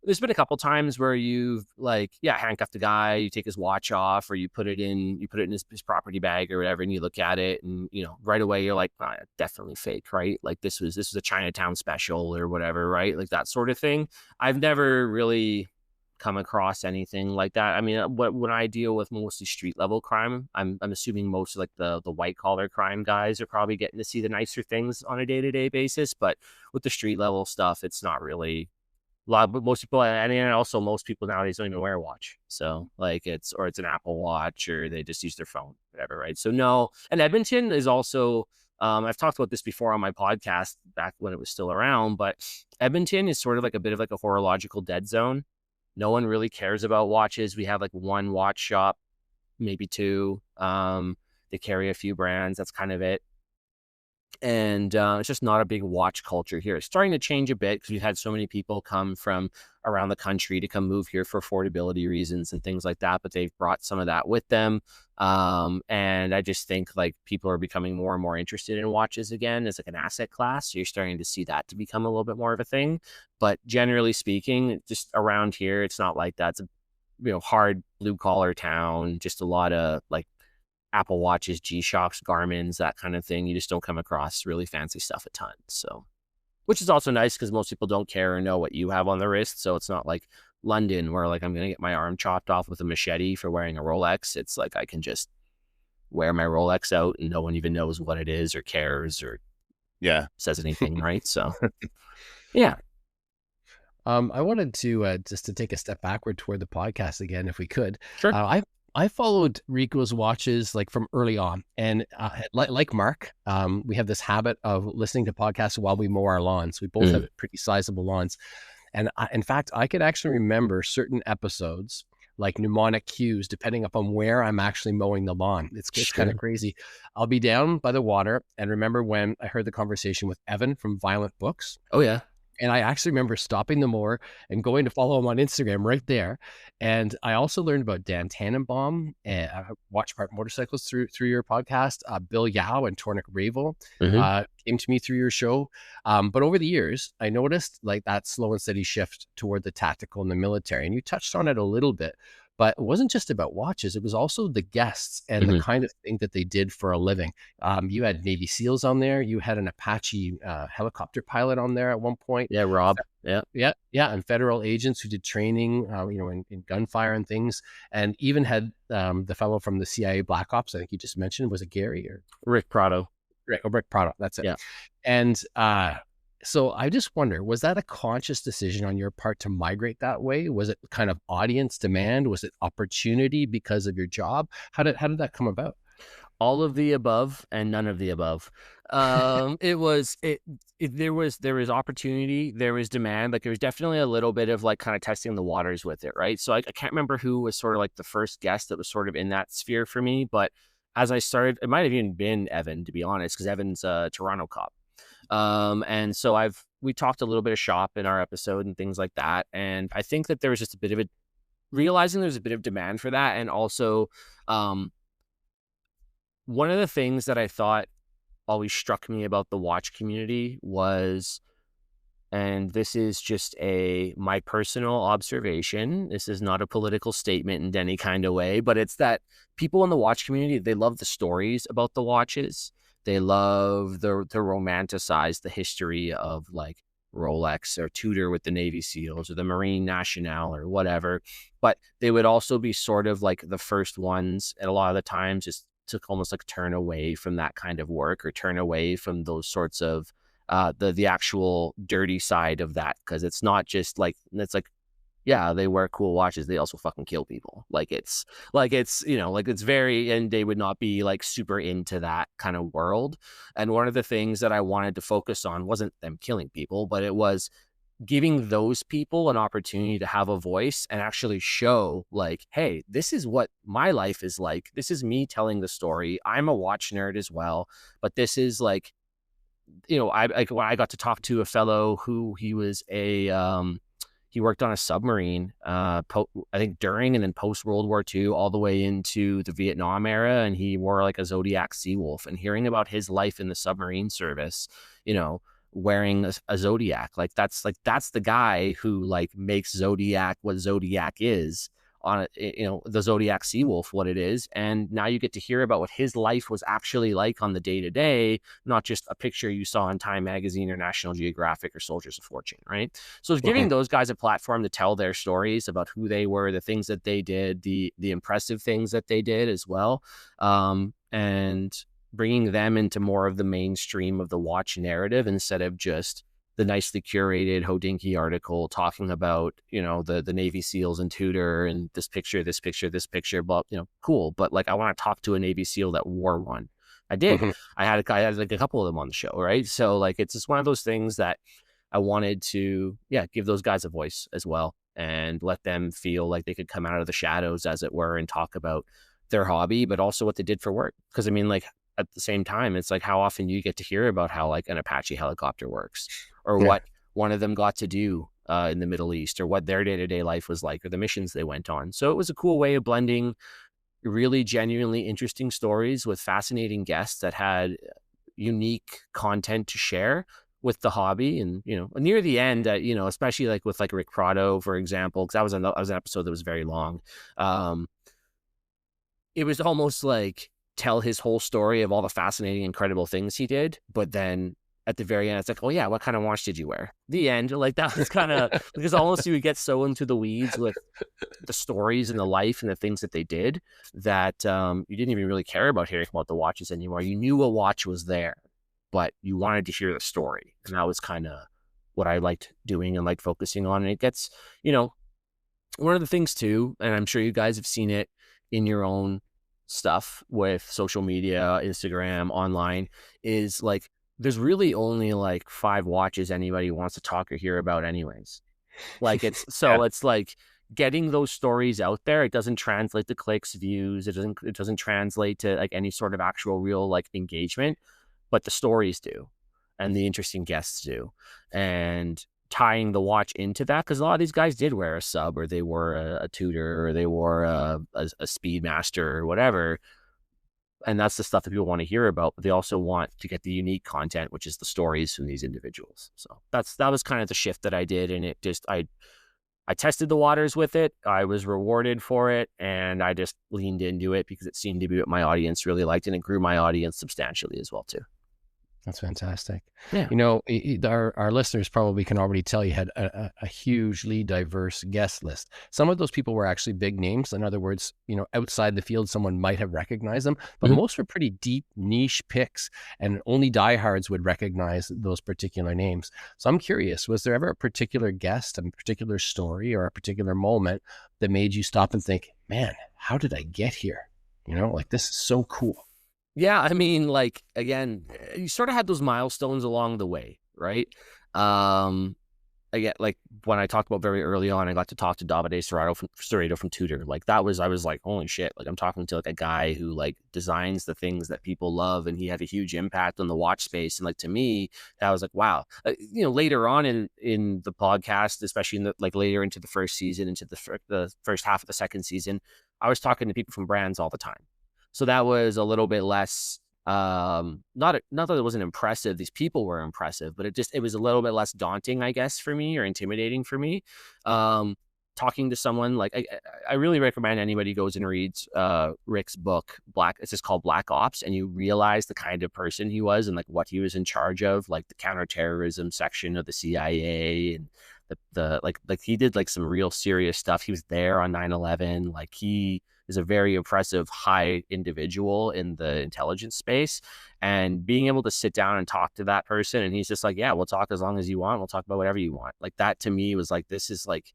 there's been a couple times where you've like, handcuffed the guy, you take his watch off or you put it in his property bag or whatever. And you look at it and, right away you're like, oh, definitely fake, right? Like this was a Chinatown special or whatever, right? Like that sort of thing. I've never really come across anything like that. I mean, when I deal with mostly street level crime, I'm assuming most of like the white collar crime guys are probably getting to see the nicer things on a day-to-day basis. But with the street level stuff, it's not really most people, and also most people nowadays don't even wear a watch. So like it's an Apple Watch or they just use their phone, whatever, right? So no. And Edmonton is also, I've talked about this before on my podcast back when it was still around, but Edmonton is sort of like a bit of like a horological dead zone. No one really cares about watches. We have like one watch shop, maybe two. They carry a few brands. That's kind of it. And it's just not a big watch culture here. It's starting to change a bit because we've had so many people come from around the country to come move here for affordability reasons and things like that. But they've brought some of that with them. And I just think like people are becoming more and more interested in watches again as like an asset class. So you're starting to see that to become a little bit more of a thing. But generally speaking, just around here, it's not like that. It's a hard blue collar town, just a lot of like Apple Watches, G-Shocks, Garmin's, that kind of thing. You just don't come across really fancy stuff a ton. So, which is also nice because most people don't care or know what you have on the wrist. So it's not like London where like I'm going to get my arm chopped off with a machete for wearing a Rolex. It's like I can just wear my Rolex out and no one even knows what it is or cares or says anything, right? So, yeah. I wanted to just to take a step backward toward the podcast again, if we could. Sure. I followed Rico's watches like from early on, and like Mark, we have this habit of listening to podcasts while we mow our lawns. We both have pretty sizable lawns, and in fact, I could actually remember certain episodes like mnemonic cues depending upon where I'm actually mowing the lawn. It's kind of crazy. I'll be down by the water and remember when I heard the conversation with Evan from Violent Books. Oh yeah. And I actually remember stopping the mower and going to follow him on Instagram right there. And I also learned about Dan Tannenbaum and Watch Park Motorcycles through your podcast. Bill Yao and Tornik Ravel came to me through your show. But over the years, I noticed like that slow and steady shift toward the tactical and the military. And you touched on it a little bit. But it wasn't just about watches. It was also the guests and the kind of thing that they did for a living. You had Navy SEALs on there. You had an Apache helicopter pilot on there at one point. Yeah, Rob. Yeah. And federal agents who did training, in gunfire and things. And even had the fellow from the CIA Black Ops, I think you just mentioned, was it Gary or Rick Prado? Rick Prado. That's it. Yeah. And so I just wonder, was that a conscious decision on your part to migrate that way? Was it kind of audience demand? Was it opportunity because of your job? How did that come about? All of the above and none of the above. There was opportunity, there was demand. Like there was definitely a little bit of like kind of testing the waters with it, right? So I can't remember who was sort of like the first guest that was sort of in that sphere for me, but as I started, it might have even been Evan, to be honest, because Evan's a Toronto cop. And so we talked a little bit of shop in our episode and things like that. And I think that there was just realizing there's a bit of demand for that. And also, one of the things that I thought always struck me about the watch community was, and this is just my personal observation, this is not a political statement in any kind of way, but it's that people in the watch community, they love the stories about the watches. They love to romanticize the history of like Rolex or Tudor with the Navy SEALs or the Marine Nationale or whatever. But they would also be sort of like the first ones, and a lot of the times just to almost like turn away from that kind of work or turn away from those sorts of the actual dirty side of that, because it's not just like, it's like yeah, they wear cool watches, they also fucking kill people. Like it's very, and they would not be like super into that kind of world. And one of the things that I wanted to focus on wasn't them killing people, but it was giving those people an opportunity to have a voice and actually show like, hey, this is what my life is like. This is me telling the story. I'm a watch nerd as well, but this is like, I got to talk to a fellow who he was he worked on a submarine, I think during and then post World War II, all the way into the Vietnam era. And he wore like a Zodiac Seawolf, and hearing about his life in the submarine service, wearing a Zodiac, like that's the guy who like makes Zodiac what Zodiac is on the Zodiac Seawolf, what it is. And now you get to hear about what his life was actually like on the day to day, not just a picture you saw in Time Magazine or National Geographic or Soldiers of Fortune, right? So it's giving those guys a platform to tell their stories about who they were, the things that they did, the impressive things that they did as well, and bringing them into more of the mainstream of the watch narrative instead of just the nicely curated Hodinkee article talking about, the Navy SEALs in Tudor and this picture, but cool. But like, I want to talk to a Navy SEAL that wore one. I did. I had like a couple of them on the show, right? So like, it's just one of those things that I wanted to, give those guys a voice as well and let them feel like they could come out of the shadows, as it were, and talk about their hobby, but also what they did for work. Because I mean, like, at the same time, it's like, how often do you get to hear about how like an Apache helicopter works, or what one of them got to do in the Middle East, or what their day-to-day life was like, or the missions they went on. So it was a cool way of blending really genuinely interesting stories with fascinating guests that had unique content to share with the hobby. And near the end, especially like with like Rick Prado, for example, because that was an episode that was very long. It was almost like tell his whole story of all the fascinating, incredible things he did, but then at the very end, it's like, oh yeah, what kind of watch did you wear? The end. Like, that was kind of, because almost you would get so into the weeds with the stories and the life and the things that they did that you didn't even really care about hearing about the watches anymore. You knew a watch was there, but you wanted to hear the story. And that was kind of what I liked doing and liked focusing on. And it gets, one of the things too, and I'm sure you guys have seen it in your own stuff with social media, Instagram, online, is like, there's really only like 5 watches anybody wants to talk or hear about anyways. Like, it's so it's like getting those stories out there. It doesn't translate to clicks, views. It doesn't translate to like any sort of actual real like engagement, but the stories do, and the interesting guests do, and tying the watch into that, because a lot of these guys did wear a sub, or they wore a Tudor, or they wore a Speedmaster or whatever. And that's the stuff that people want to hear about, but they also want to get the unique content, which is the stories from these individuals. So that was kind of the shift that I did. And it just, I tested the waters with it. I was rewarded for it. And I just leaned into it because it seemed to be what my audience really liked. And it grew my audience substantially as well, too. That's fantastic. Yeah. Our listeners probably can already tell you had a hugely diverse guest list. Some of those people were actually big names. In other words, outside the field, someone might have recognized them, but most were pretty deep niche picks, and only diehards would recognize those particular names. So I'm curious, was there ever a particular guest, a particular story, or a particular moment that made you stop and think, man, how did I get here? Like, this is so cool. Yeah, I mean, like, again, you sort of had those milestones along the way, right? Again, like when I talked about very early on, I got to talk to Davide Serrato from Tudor. Like, I was like, holy shit! Like, I'm talking to like a guy who like designs the things that people love, and he had a huge impact on the watch space. And like, to me, I was like, wow. Later on in the podcast, especially in like later into the first season, into the first half of the second season, I was talking to people from brands all the time. So that was a little bit less, not that it wasn't impressive. These people were impressive, but it was a little bit less daunting, I guess, for me, or intimidating for me. Talking to someone like, I really recommend anybody goes and reads Rick's book, it's just called Black Ops, and you realize the kind of person he was and like what he was in charge of, like the counterterrorism section of the CIA, and the like he did like some real serious stuff. He was there on 9/11. Like, he is a very impressive high individual in the intelligence space, and being able to sit down and talk to that person, and he's just like, yeah, we'll talk as long as you want. We'll talk about whatever you want. Like, that to me was like, this is like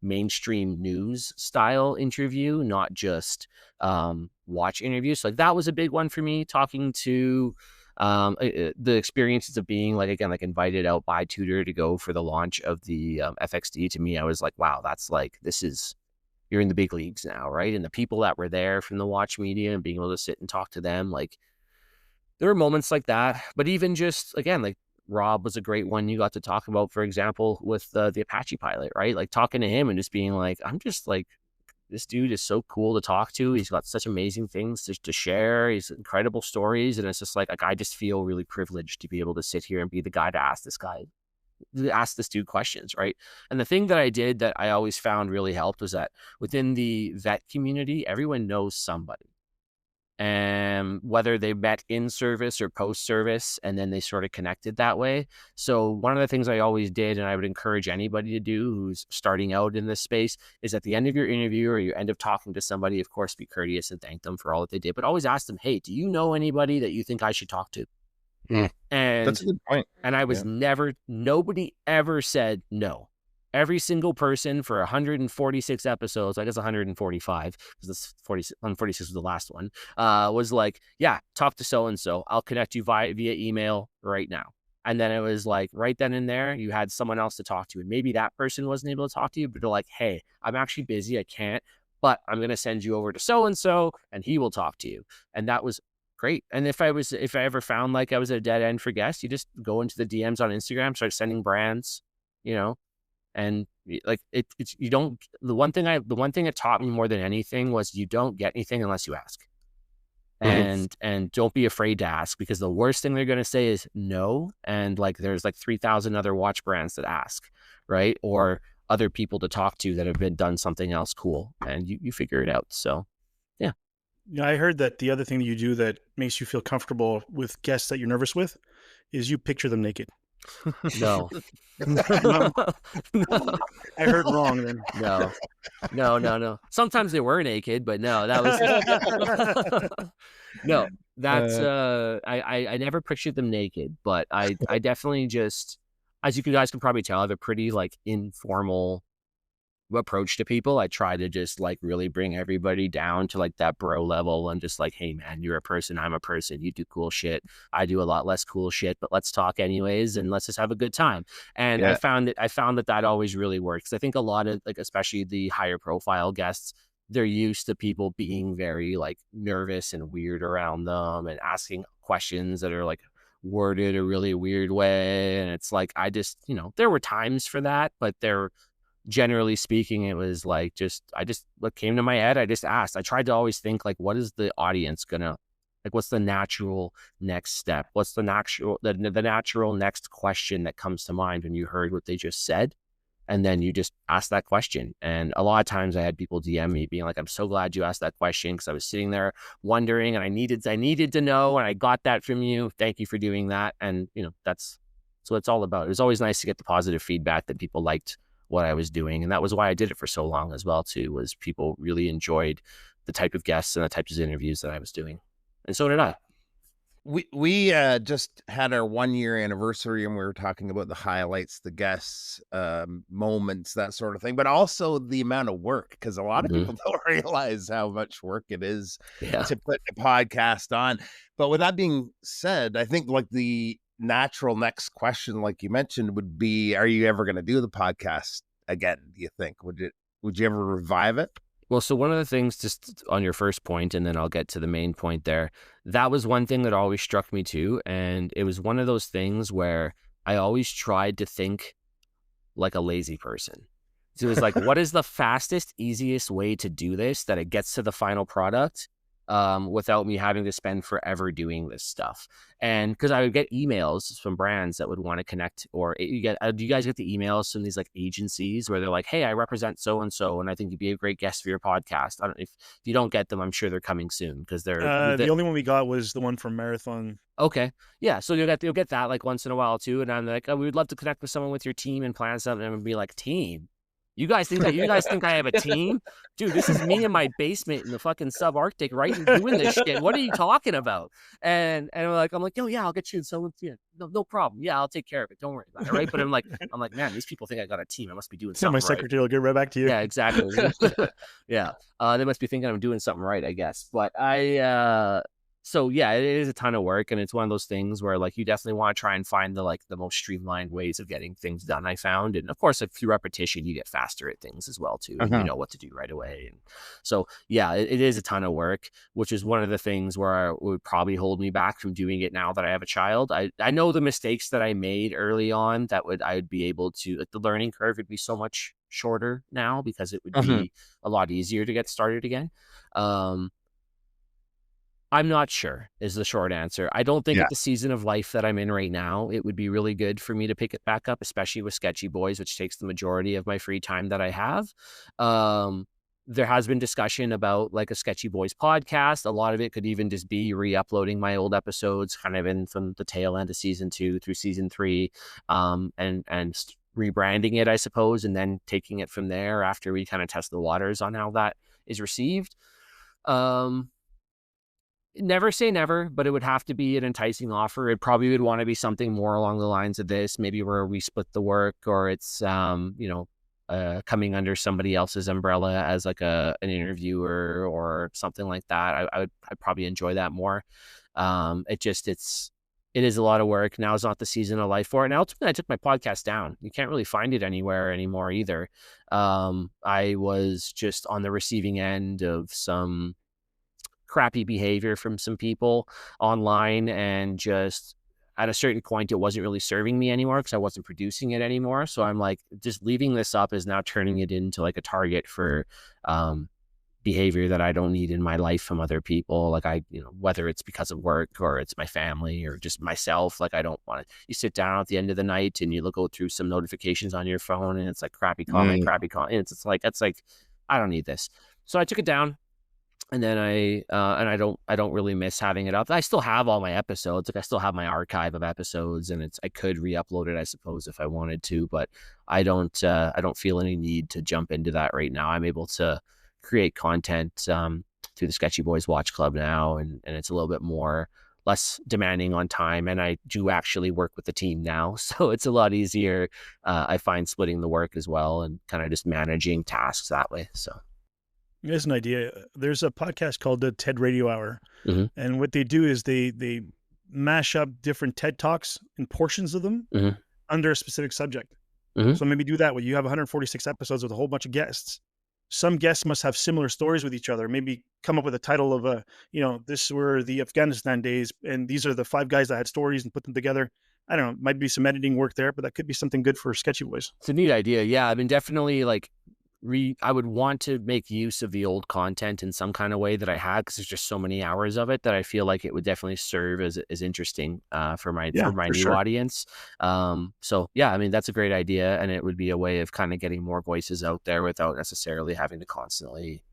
mainstream news style interview, not just watch interviews. So like that was a big one for me, talking to the experiences of being like, again, like invited out by Tudor to go for the launch of the FXD. To me, I was like, wow, that's like, you're in the big leagues now, right? And the people that were there from the watch media and being able to sit and talk to them, like there were moments like that. But even just, again, like Rob was a great one you got to talk about, for example, with the Apache pilot, right? Like talking to him and just being like, I'm just like, this dude is so cool to talk to. He's got such amazing things to share. He's incredible stories. And it's just like, I just feel really privileged to be able to sit here and be the guy to ask this dude questions, right? And the thing that I did that I always found really helped was that within the vet community, everyone knows somebody. And whether they met in service or post service, and then they sort of connected that way. So one of the things I always did, and I would encourage anybody to do who's starting out in this space, is at the end of your interview or your end of talking to somebody, of course, be courteous and thank them for all that they did, but always ask them, hey, do you know anybody that you think I should talk to? And that's a good point. And I was nobody ever said no. Every single person for 146 episodes, I guess 145, because this 146 was the last one, was like, yeah, talk to so-and-so. I'll connect you via email right now. And then it was like, right then and there, you had someone else to talk to. And maybe that person wasn't able to talk to you, but they're like, hey, I'm actually busy. I can't, but I'm going to send you over to so-and-so and he will talk to you. And that was great. And if I ever found like I was at a dead end for guests, you just go into the DMs on Instagram, start sending brands, and like it's you don't. The one thing it taught me more than anything was you don't get anything unless you ask, and don't be afraid to ask, because the worst thing they're going to say is no. And like there's like 3,000 other watch brands that ask, right? Or other people to talk to that have done something else cool, and you figure it out. So yeah. Yeah, I heard that the other thing that you do that makes you feel comfortable with guests that you're nervous with is you picture them naked. No. No. I heard wrong then. No. Sometimes they were naked, but no, that was no. That's I never pictured them naked, but I definitely just, as you guys can probably tell, I have a pretty like informal approach to people. I try to just like really bring everybody down to like that bro level and just like, hey man, you're a person, I'm a person, you do cool shit, I do a lot less cool shit, but let's talk anyways and let's just have a good time. And I found that always really works. I think a lot of like, especially the higher profile guests, they're used to people being very like nervous and weird around them and asking questions that are like worded a really weird way. And it's like, I just, there were times for that, but generally speaking, it was like what came to my head, I just asked. I tried to always think like, what is the audience gonna like? What's the natural next step? What's the natural next question that comes to mind when you heard what they just said? And then you just ask that question. And a lot of times I had people DM me being like, I'm so glad you asked that question because I was sitting there wondering and I needed to know, and I got that from you. Thank you for doing that. And that's what it's all about. It was always nice to get the positive feedback that people liked what I was doing. And that was why I did it for so long as well too, was people really enjoyed the type of guests and the types of interviews that I was doing. And so did I. We just had our 1-year anniversary and we were talking about the highlights, the guests, moments, that sort of thing, but also the amount of work, because a lot of people don't realize how much work it is to put a podcast on. But with that being said, I think like the natural next question, like you mentioned, would be, are you ever going to do the podcast again? Do you think would you ever revive it? Well, so one of the things, just on your first point, and then I'll get to the main point there, that was one thing that always struck me too. And it was one of those things where I always tried to think like a lazy person. So it was like, what is the fastest, easiest way to do this that it gets to the final product without me having to spend forever doing this stuff? And because I would get emails from brands that would want to connect, or do you guys get the emails from these like agencies where they're like, hey, I represent so-and-so and I think you'd be a great guest for your podcast? I don't know if you don't get them, I'm sure they're coming soon, because they're the only one we got was the one from Marathon. Okay. Yeah. So you'll get that like once in a while too. And I'm like, oh, we would love to connect with someone with your team and plan something. And be like, team? You guys think I have a team? Dude, this is me in my basement in the fucking subarctic, right? And doing this shit. What are you talking about? And I'm like, oh yeah, I'll get you in someone. Yeah, no problem. Yeah, I'll take care of it. Don't worry about it, right? But I'm like, man, these people think I got a team. I must be doing something my right. secretary will get right back to you. Yeah, exactly. Yeah, they must be thinking I'm doing something right, I guess. But so yeah, it is a ton of work, and it's one of those things where like you definitely want to try and find the most streamlined ways of getting things done. I found, and of course, through repetition, you get faster at things as well too. And you know what to do right away. And so yeah, it is a ton of work, which is one of the things where would probably hold me back from doing it now that I have a child. I know the mistakes that I made early on I would be able to, like, the learning curve would be so much shorter now because it would be a lot easier to get started again. I'm not sure is the short answer. I don't think at the season of life that I'm in right now, it would be really good for me to pick it back up, especially with Sketchy Boys, which takes the majority of my free time that I have. There has been discussion about like a Sketchy Boys podcast. A lot of it could even just be re-uploading my old episodes kind of in from the tail end of season 2 through season 3, and rebranding it, I suppose, and then taking it from there after we kind of test the waters on how that is received. Never say never, but it would have to be an enticing offer. It probably would want to be something more along the lines of this, maybe where we split the work, or it's coming under somebody else's umbrella as like an interviewer or something like that. I'd probably enjoy that more. It is a lot of work. Now is not the season of life for it. And ultimately, I took my podcast down. You can't really find it anywhere anymore either. I was just on the receiving end of some crappy behavior from some people online, and just at a certain point it wasn't really serving me anymore because I wasn't producing it anymore. So I'm like, just leaving this up is now turning it into like a target for behavior that I don't need in my life from other people. Like whether it's because of work or it's my family or just myself, like I don't want to, you sit down at the end of the night and you go through some notifications on your phone and it's like crappy comment. It's like I don't need this. So I took it down. And then I don't really miss having it up. I still have all my episodes. Like I still have my archive of episodes, and I could re-upload it, I suppose, if I wanted to. But I don't feel any need to jump into that right now. I'm able to create content through the Sketchy Boys Watch Club now, and it's a little bit less demanding on time. And I do actually work with the team now, so it's a lot easier. I find splitting the work as well, and kind of just managing tasks that way. So. There's an idea. There's a podcast called the TED Radio Hour. And what they do is they mash up different TED Talks and portions of them under a specific subject. So maybe do that way. You have 146 episodes with a whole bunch of guests. Some guests must have similar stories with each other. Maybe come up with a title of this were the Afghanistan days, and these are the 5 guys that had stories, and put them together. I don't know. Might be some editing work there, but that could be something good for Sketchy Boys. It's a neat idea. Yeah, I mean, definitely like I would want to make use of the old content in some kind of way that I had, because there's just so many hours of it that I feel like it would definitely serve as interesting for my new audience. So yeah, I mean, that's a great idea, and it would be a way of kind of getting more voices out there without necessarily having to constantly,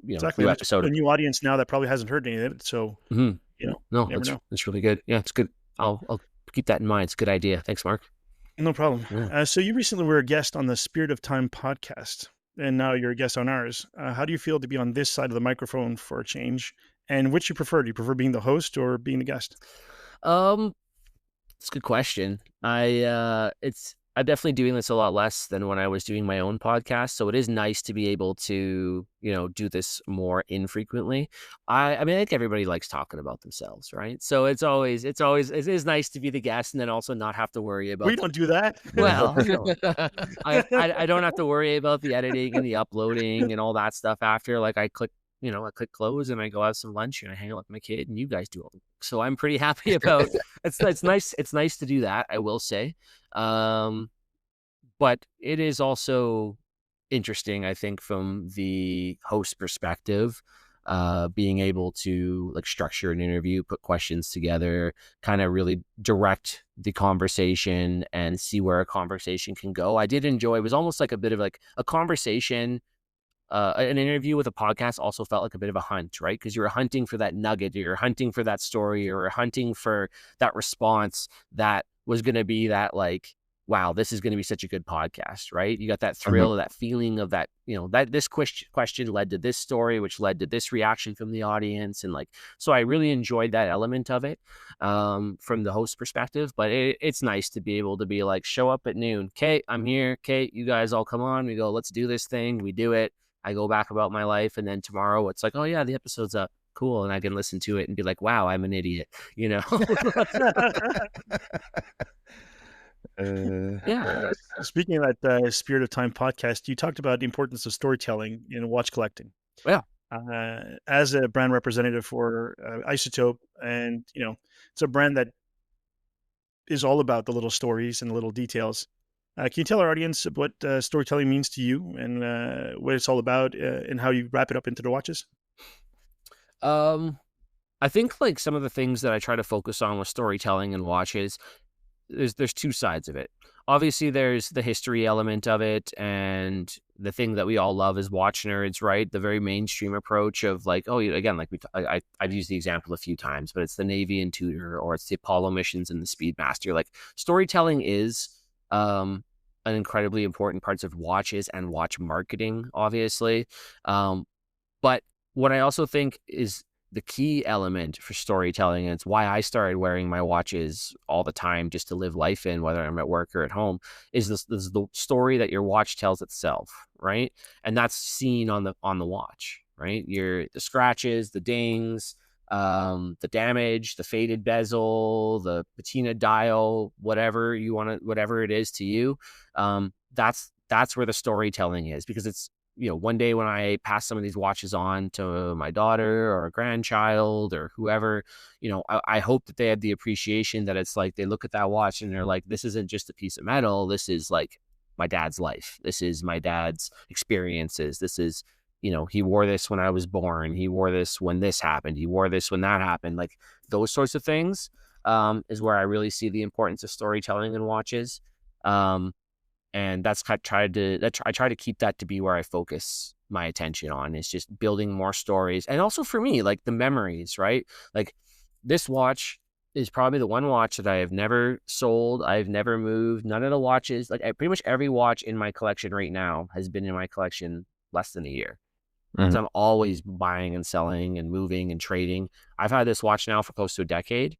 exactly. A new audience now that probably hasn't heard any of it. So no, it's really good. Yeah, it's good. I'll keep that in mind. It's a good idea. Thanks, Mark. No problem. Yeah. So you recently were a guest on the Spirit of Time podcast, and now you're a guest on ours. How do you feel to be on this side of the microphone for a change? And which you prefer? Do you prefer being the host or being the guest? It's a good question. I'm definitely doing this a lot less than when I was doing my own podcast. So it is nice to be able to, do this more infrequently. I think everybody likes talking about themselves, right? So it is nice to be the guest and then also not have to worry about. We don't do that. Well, I don't have to worry about the editing and the uploading and all that stuff after. Like I click close and I go have some lunch and I hang out with my kid and you guys do all the work. So I'm pretty happy about it's nice. It's nice to do that, I will say. But it is also interesting, I think, from the host perspective, being able to like structure an interview, put questions together, kind of really direct the conversation and see where a conversation can go. I did enjoy, it was almost like a bit of like a conversation. An interview with a podcast also felt like a bit of a hunt, right? Because you're hunting for that nugget, or you're hunting for that story, or hunting for that response that was going to be that like wow, this is going to be such a good podcast, right? You got that thrill, of that feeling of that, that this question led to this story, which led to this reaction from the audience. And like, so I really enjoyed that element of it from the host perspective, but it's nice to be able to be like, show up at noon. Kate, I'm here. Kate, you guys all come on. We go, let's do this thing. We do it. I go back about my life. And then tomorrow it's like, oh yeah, the episode's up. Cool. And I can listen to it and be like, wow, I'm an idiot, Yeah. Speaking of that Spirit of Time podcast, you talked about the importance of storytelling in watch collecting. Yeah. As a brand representative for Isotope, and it's a brand that is all about the little stories and the little details. Can you tell our audience what storytelling means to you, and what it's all about, and how you wrap it up into the watches? I think like some of the things that I try to focus on with storytelling and watches, there's two sides of it. Obviously, there's the history element of it, and the thing that we all love as watch nerds, right? The very mainstream approach of like, oh, again, like I've used the example a few times, but it's the Navy and Tudor, or it's the Apollo missions and the Speedmaster. Like, storytelling is an incredibly important part of watches and watch marketing, obviously. But what I also think is the key element for storytelling, and it's why I started wearing my watches all the time just to live life in, whether I'm at work or at home, is the story that your watch tells itself, right? And that's seen on the watch, right? The scratches, the dings, the damage, the faded bezel, the patina dial, whatever it is to you. That's where the storytelling is, because it's, one day when I pass some of these watches on to my daughter or a grandchild or whoever, I hope that they have the appreciation that it's like they look at that watch and they're like, this isn't just a piece of metal. This is like my dad's life. This is my dad's experiences. This is, he wore this when I was born. He wore this when this happened. He wore this when that happened. Like, those sorts of things is where I really see the importance of storytelling in watches. And that's I try to keep that to be where I focus my attention on, is just building more stories. And also for me, like the memories, right? Like, this watch is probably the one watch that I have never sold. I've never moved. None of the watches, like pretty much every watch in my collection right now has been in my collection less than a year. So I'm always buying and selling and moving and trading. I've had this watch now for close to a decade,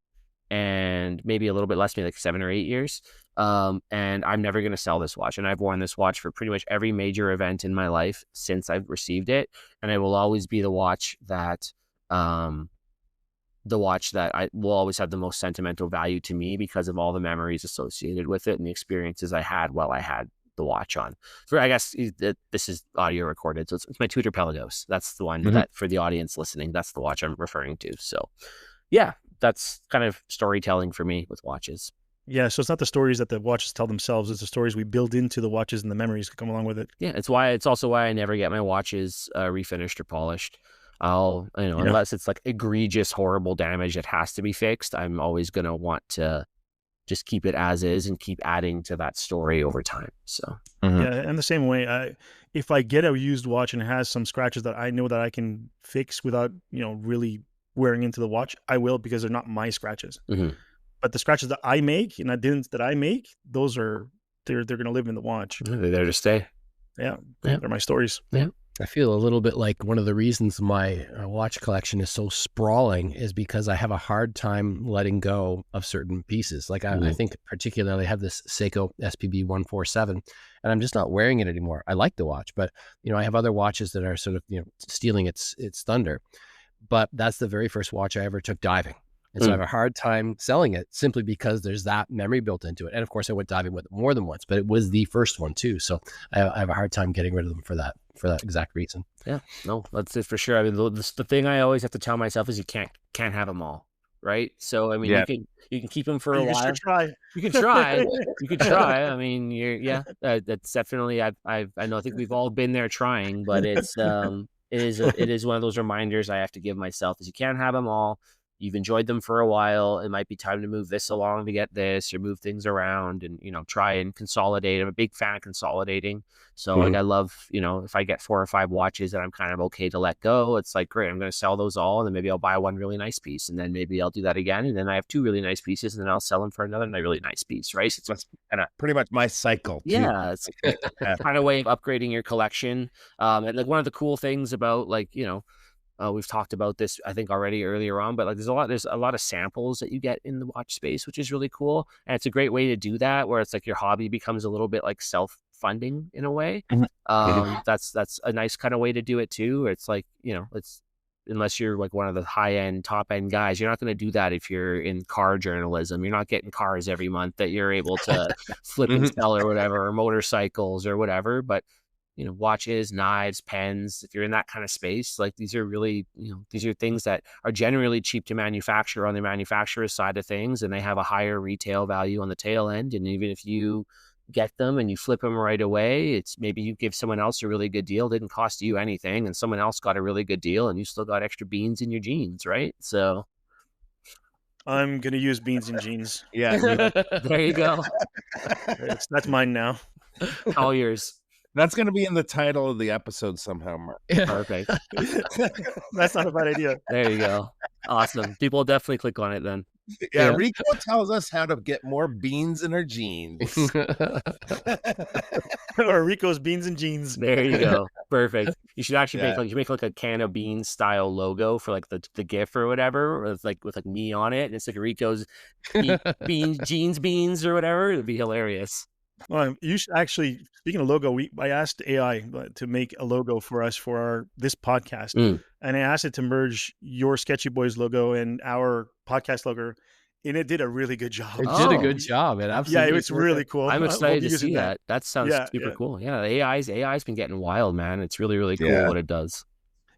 and maybe a little bit less, maybe like 7 or 8 years. And I'm never going to sell this watch. And I've worn this watch for pretty much every major event in my life since I've received it. And it will always be the watch that I will always have the most sentimental value to me, because of all the memories associated with it and the experiences I had while I had the watch on. I guess this is audio recorded, so it's my Tudor Pelagos. That's the one that, for the audience listening, that's the watch I'm referring to. So yeah, that's kind of storytelling for me with watches. Yeah, so it's not the stories that the watches tell themselves; it's the stories we build into the watches and the memories that come along with it. Yeah, it's also why I never get my watches refinished or polished. Unless it's like egregious, horrible damage that has to be fixed, I'm always going to want to just keep it as is and keep adding to that story over time. So yeah, and the same way, if I get a used watch and it has some scratches that I know that I can fix without really wearing into the watch, I will, because they're not my scratches. But the scratches that I make and that I make, those are they're going to live in the watch. They're there to stay. Yeah, they're my stories. Yeah. I feel a little bit like one of the reasons my watch collection is so sprawling is because I have a hard time letting go of certain pieces. Like I think particularly I have this Seiko SPB 147, and I'm just not wearing it anymore. I like the watch, but I have other watches that are sort of stealing its thunder. But that's the very first watch I ever took diving. And so I have a hard time selling it simply because there's that memory built into it. And of course I went diving with it more than once, but it was the first one too. So I have a hard time getting rid of them for that exact reason. Yeah, no, that's it for sure. I mean, the thing I always have to tell myself is you can't have them all, right? So I mean, you can keep them for a while. You can try. You can try. I mean, that's definitely I think we've all been there trying, but it's it is one of those reminders I have to give myself, is you can't have them all. you've enjoyed them for a while. It might be time to move this along to get this, or move things around and, try and consolidate. I'm a big fan of consolidating. So like, I love, if I get 4 or 5 watches that I'm kind of okay to let go, it's like, great, I'm going to sell those all. And then maybe I'll buy one really nice piece. And then maybe I'll do that again. And then I have 2 really nice pieces, and then I'll sell them for another really nice piece. Right. So it's kind of pretty much my cycle. Too. Yeah. It's kind of way of upgrading your collection. And like, one of the cool things about like, we've talked about this, I think, already earlier on, but like there's a lot of samples that you get in the watch space, which is really cool. And it's a great way to do that, where it's like your hobby becomes a little bit like self-funding in a way. That's a nice kind of way to do it too. It's like, it's, unless you're like one of the high-end, top-end guys, you're not going to do that if you're in car journalism. You're not getting cars every month that you're able to flip and sell or whatever, or motorcycles or whatever. But watches, knives, pens, if you're in that kind of space, like these are really, these are things that are generally cheap to manufacture on the manufacturer's side of things, and they have a higher retail value on the tail end. And even if you get them and you flip them right away, it's maybe you give someone else a really good deal, didn't cost you anything, and someone else got a really good deal, and you still got extra beans in your jeans, right? So I'm going to use beans and jeans. Yeah. There you go. That's mine now. All yours. That's going to be in the title of the episode somehow, Mark. Perfect. That's not a bad idea. There you go. Awesome. People will definitely click on it then. Yeah, Rico tells us how to get more beans in our jeans. Or Rico's beans and jeans. There you go. Perfect. You should actually make like a can of beans style logo for like the GIF or whatever, with like me on it. And it's like Rico's beans or whatever. It'd be hilarious. Well, you should actually, speaking of logo, I asked AI to make a logo for us for this podcast. And I asked it to merge your Sketchy Boys logo and our podcast logo. And it did a really good job. It did a good job. It absolutely. Yeah, it's really cool. I'm excited to see that. That sounds super cool. Yeah, the AI's been getting wild, man. It's really, really cool what it does.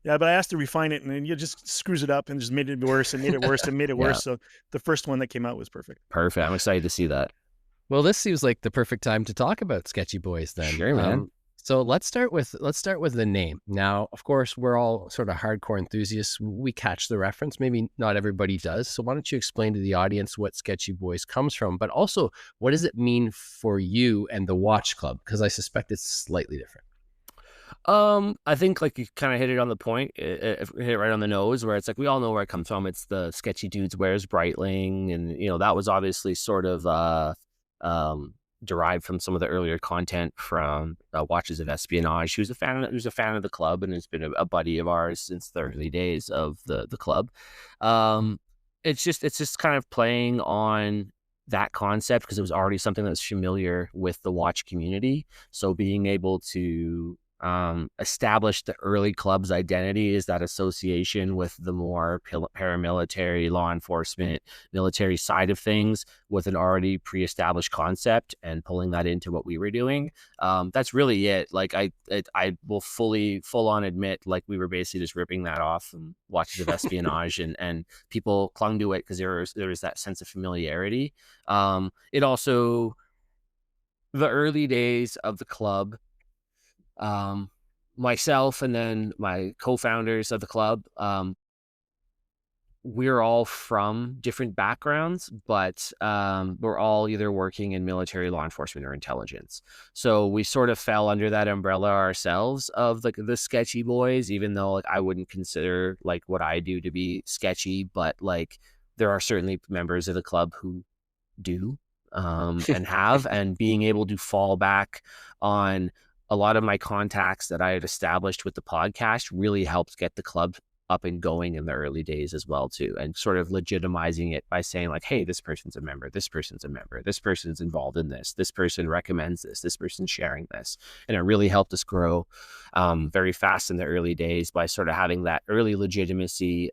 Yeah, but I asked to refine it, and then it just screws it up and just made it worse and made it worse and made it worse. So the first one that came out was perfect. Perfect. I'm excited to see that. Well, this seems like the perfect time to talk about Sketchy Boys then. Sure, man. So let's start with the name. Now, of course, we're all sort of hardcore enthusiasts. We catch the reference. Maybe not everybody does. So why don't you explain to the audience what Sketchy Boys comes from, but also what does it mean for you and the Watch Club? Because I suspect it's slightly different. I think like you kind of hit it on the point, hit it right on the nose, where it's like we all know where it comes from. It's the Sketchy Dudes Wears Breitling, and that was obviously sort of derived from some of the earlier content from Watches of Espionage. He was a fan of the club, and has been a buddy of ours since the early days of the club. It's just kind of playing on that concept because it was already something that was familiar with the watch community. So being able to establish the early club's identity is that association with the more paramilitary, law enforcement, military side of things with an already pre-established concept, and pulling that into what we were doing. That's really it. Like I will full on admit, like we were basically just ripping that off from Watches of Espionage, and people clung to it because there was that sense of familiarity. It also, the early days of the club, myself and then my co-founders of the club, we're all from different backgrounds, but we're all either working in military, law enforcement, or intelligence. So we sort of fell under that umbrella ourselves of the Sketchy Boys, even though like I wouldn't consider like what I do to be sketchy, but like there are certainly members of the club who do and have, and being able to fall back on a lot of my contacts that I had established with the podcast really helped get the club up and going in the early days as well too, and sort of legitimizing it by saying like, hey, this person's a member, this person's a member, this person's involved in this person recommends this person's sharing this. And it really helped us grow very fast in the early days by sort of having that early legitimacy,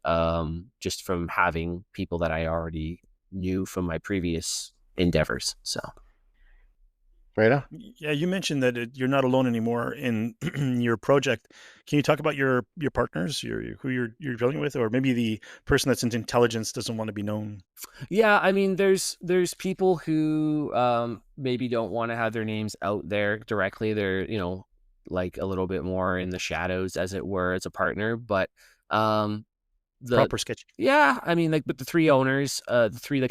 just from having people that I already knew from my previous endeavors. So Right on. Yeah, you mentioned that you're not alone anymore in your project. Can you talk about your partners, who you're dealing with, or maybe the person that's in intelligence doesn't want to be known? Yeah, I mean, there's people who maybe don't want to have their names out there directly. They're like a little bit more in the shadows, as it were, as a partner. But proper sketchy. Yeah, I mean, like, but the three owners,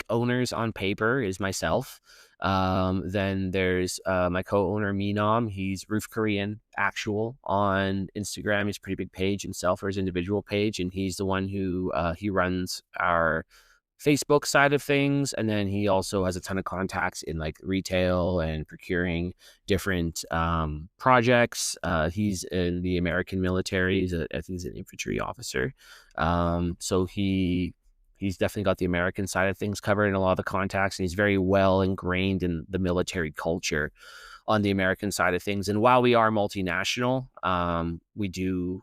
owners on paper is myself. Then there's my co-owner Minom. He's Roof Korean actual on Instagram. He's a pretty big page himself, or his individual page, and he's the one who he runs our Facebook side of things, and then he also has a ton of contacts in like retail and procuring different projects. He's in the American military. I think he's an infantry officer. So he's definitely got the American side of things covered in a lot of the contacts, and he's very well ingrained in the military culture on the American side of things. And while we are multinational, we do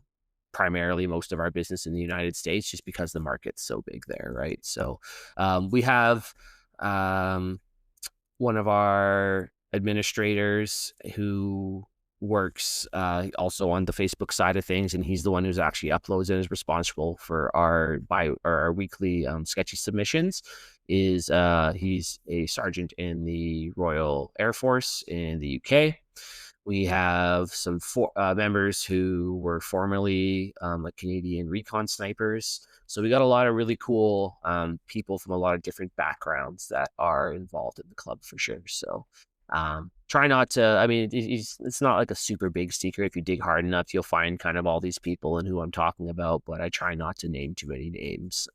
primarily most of our business in the United States just because the market's so big there, right? So we have one of our administrators who works also on the Facebook side of things, and he's the one who's actually uploads and is responsible for our weekly sketchy submissions. He's a sergeant in the Royal Air Force in the UK. We have some members who were formerly like Canadian recon snipers. So we got a lot of really cool people from a lot of different backgrounds that are involved in the club for sure. So try not to, I mean, it's not like a super big secret. If you dig hard enough, you'll find kind of all these people and who I'm talking about, but I try not to name too many names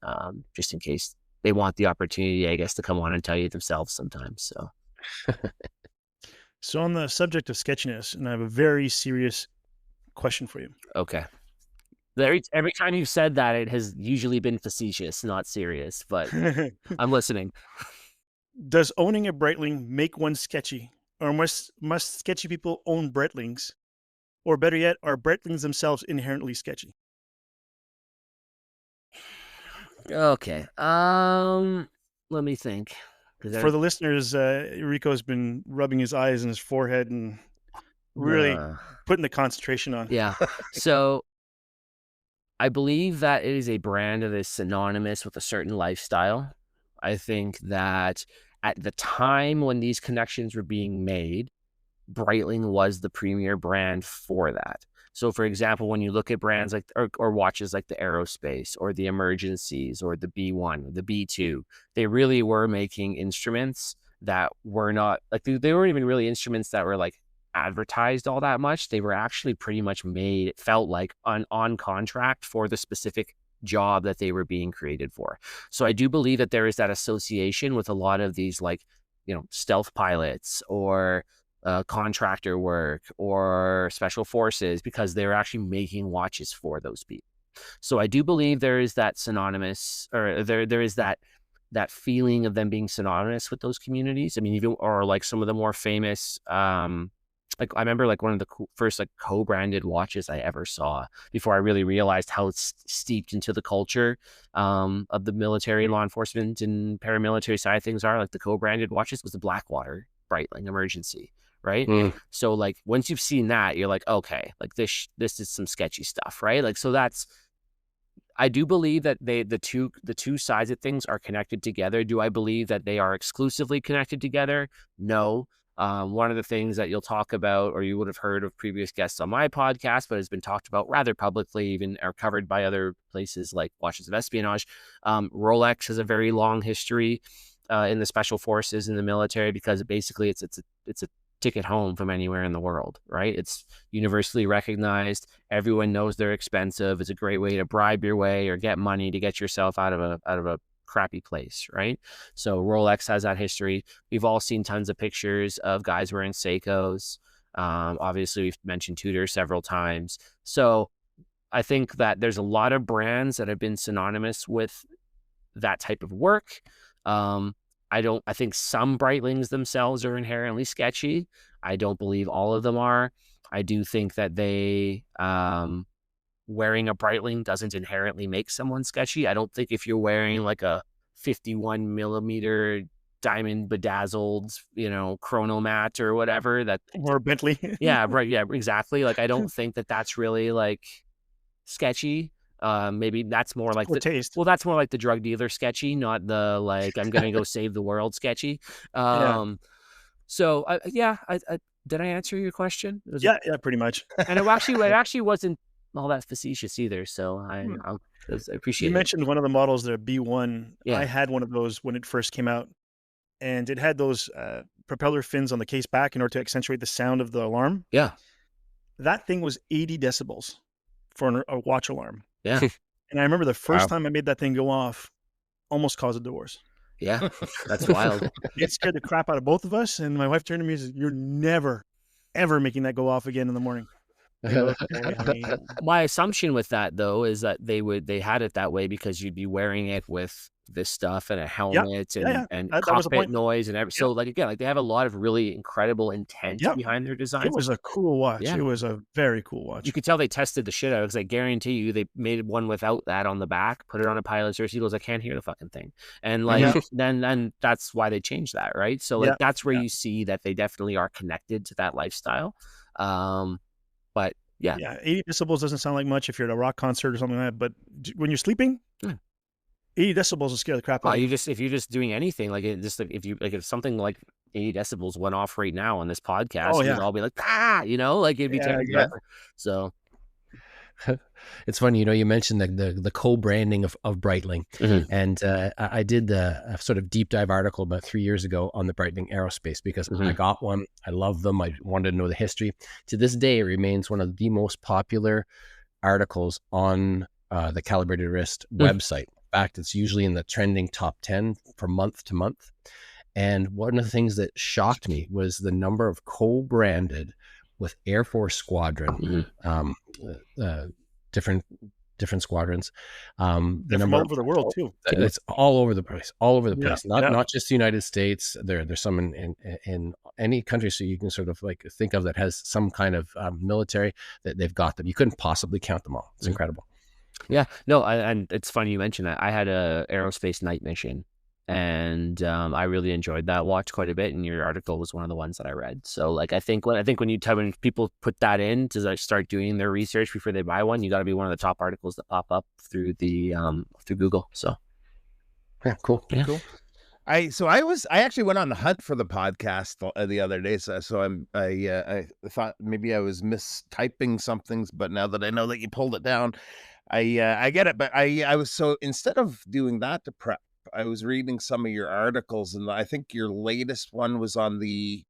just in case they want the opportunity, I guess, to come on and tell you themselves sometimes. So. So on the subject of sketchiness, and I have a very serious question for you. Okay. Every time you've said that, it has usually been facetious, not serious, but I'm listening. Does owning a Breitling make one sketchy? Or must sketchy people own Breitlings? Or better yet, are Breitlings themselves inherently sketchy? Okay. Let me think. For the listeners, Rico's been rubbing his eyes and his forehead and really putting the concentration on. Yeah. So I believe that it is a brand that is synonymous with a certain lifestyle. I think that at the time when these connections were being made, Breitling was the premier brand for that. So, for example, when you look at brands like or watches like the Aerospace or the Emergencies or the B1 or the B2, they really were making instruments that were not like they weren't even really instruments that were like advertised all that much. They were actually pretty much made, it felt like, on contract for the specific job that they were being created for. So I do believe that there is that association with a lot of these, like, you know, stealth pilots or contractor work or special forces, because they're actually making watches for those people. So I do believe there is that synonymous, or there is that feeling of them being synonymous with those communities. I mean, even, or like some of the more famous, like I remember like one of the first like co-branded watches I ever saw before I really realized how steeped into the culture of the military, law enforcement, and paramilitary side of things are. Like the co-branded watches was the Blackwater Breitling Emergency. Right. So like once you've seen that, you're like, okay, like this is some sketchy stuff. Right. Like, so that's, I do believe that the two sides of things are connected together. Do I believe that they are exclusively connected together? No. One of the things that you'll talk about, or you would have heard of previous guests on my podcast, but has been talked about rather publicly, even are covered by other places like Watches of Espionage. Rolex has a very long history in the special forces in the military, because basically it's a ticket home from anywhere in the world, right? It's universally recognized. Everyone knows they're expensive. It's a great way to bribe your way or get money to get yourself out of a crappy place, right? So Rolex has that history. We've all seen tons of pictures of guys wearing Seikos. Obviously, we've mentioned Tudor several times. So I think that there's a lot of brands that have been synonymous with that type of work. I think some Breitlings themselves are inherently sketchy. I don't believe all of them are. I do think that they, wearing a Breitling doesn't inherently make someone sketchy. I don't think if you're wearing like a 51 millimeter diamond bedazzled, you know, chronomat or whatever, that, or Bentley. Yeah, right. Yeah, exactly. Like, I don't think that that's really like sketchy. Maybe that's more like taste. Well, that's more like the drug dealer sketchy, not the like I'm gonna go save the world sketchy. So yeah, I did I answer your question? Yeah, pretty much. And it actually wasn't all that facetious either. So I appreciate You it. mentioned one of the models there, B1. Yeah. I had one of those when it first came out, and it had those propeller fins on the case back in order to accentuate the sound of the alarm. Yeah. That thing was 80 decibels for a watch alarm. Yeah. And I remember the first Wow. time I made that thing go off, almost caused a divorce. Yeah. That's wild. It scared the crap out of both of us. And my wife turned to me and said, "You're never, ever making that go off again in the morning." I go, "Okay." My assumption with that though is that they had it that way because you'd be wearing it with this stuff and a helmet and That was the cockpit point. noise and so like again, like they have a lot of really incredible intent Yep. behind their designs. It was a cool watch. Yeah. It was a very cool watch. You could tell they tested the shit out because I guarantee you they made one without that on the back, put it on a pilot's ear. He goes, I can't hear the fucking thing. And like then that's why they changed that, right? So like that's where you see that they definitely are connected to that lifestyle. But yeah, 80 decibels doesn't sound like much if you're at a rock concert or something like that. But when you're sleeping, 80 decibels will scare the crap out of you. if you're just doing anything like it, just like if something like 80 decibels went off right now on this podcast, you'd all be like, like it'd be terrible. So it's funny, you mentioned the co-branding of Breitling, and I did a sort of deep dive article about 3 years ago on the Breitling Aerospace because I got one. I love them. I wanted to know the history. To this day, it remains one of the most popular articles on the Calibrated Wrist website. In fact, it's usually in the trending top 10 from month to month. And one of the things that shocked me was the number of co-branded with Air Force Squadron, different squadrons. They're from all over the world too. It's all over the place, not just the United States. There's some in any country, so you can sort of like think of that has some kind of military that they've got them. You couldn't possibly count them all. It's incredible. Yeah, no, and it's funny you mentioned that. I had a aerospace night mission, and I really enjoyed that watch quite a bit. And your article was one of the ones that I read. So, like, I think when people put that in to like start doing their research before they buy one, you got to be one of the top articles that pop up through the through Google. So, yeah, cool. Yeah. Cool. I actually went on the hunt for the podcast the other day. So I thought maybe I was mistyping something, but now that I know that you pulled it down, I get it. But I was, so instead of doing that to prep, I was reading some of your articles, and I think your latest one was on the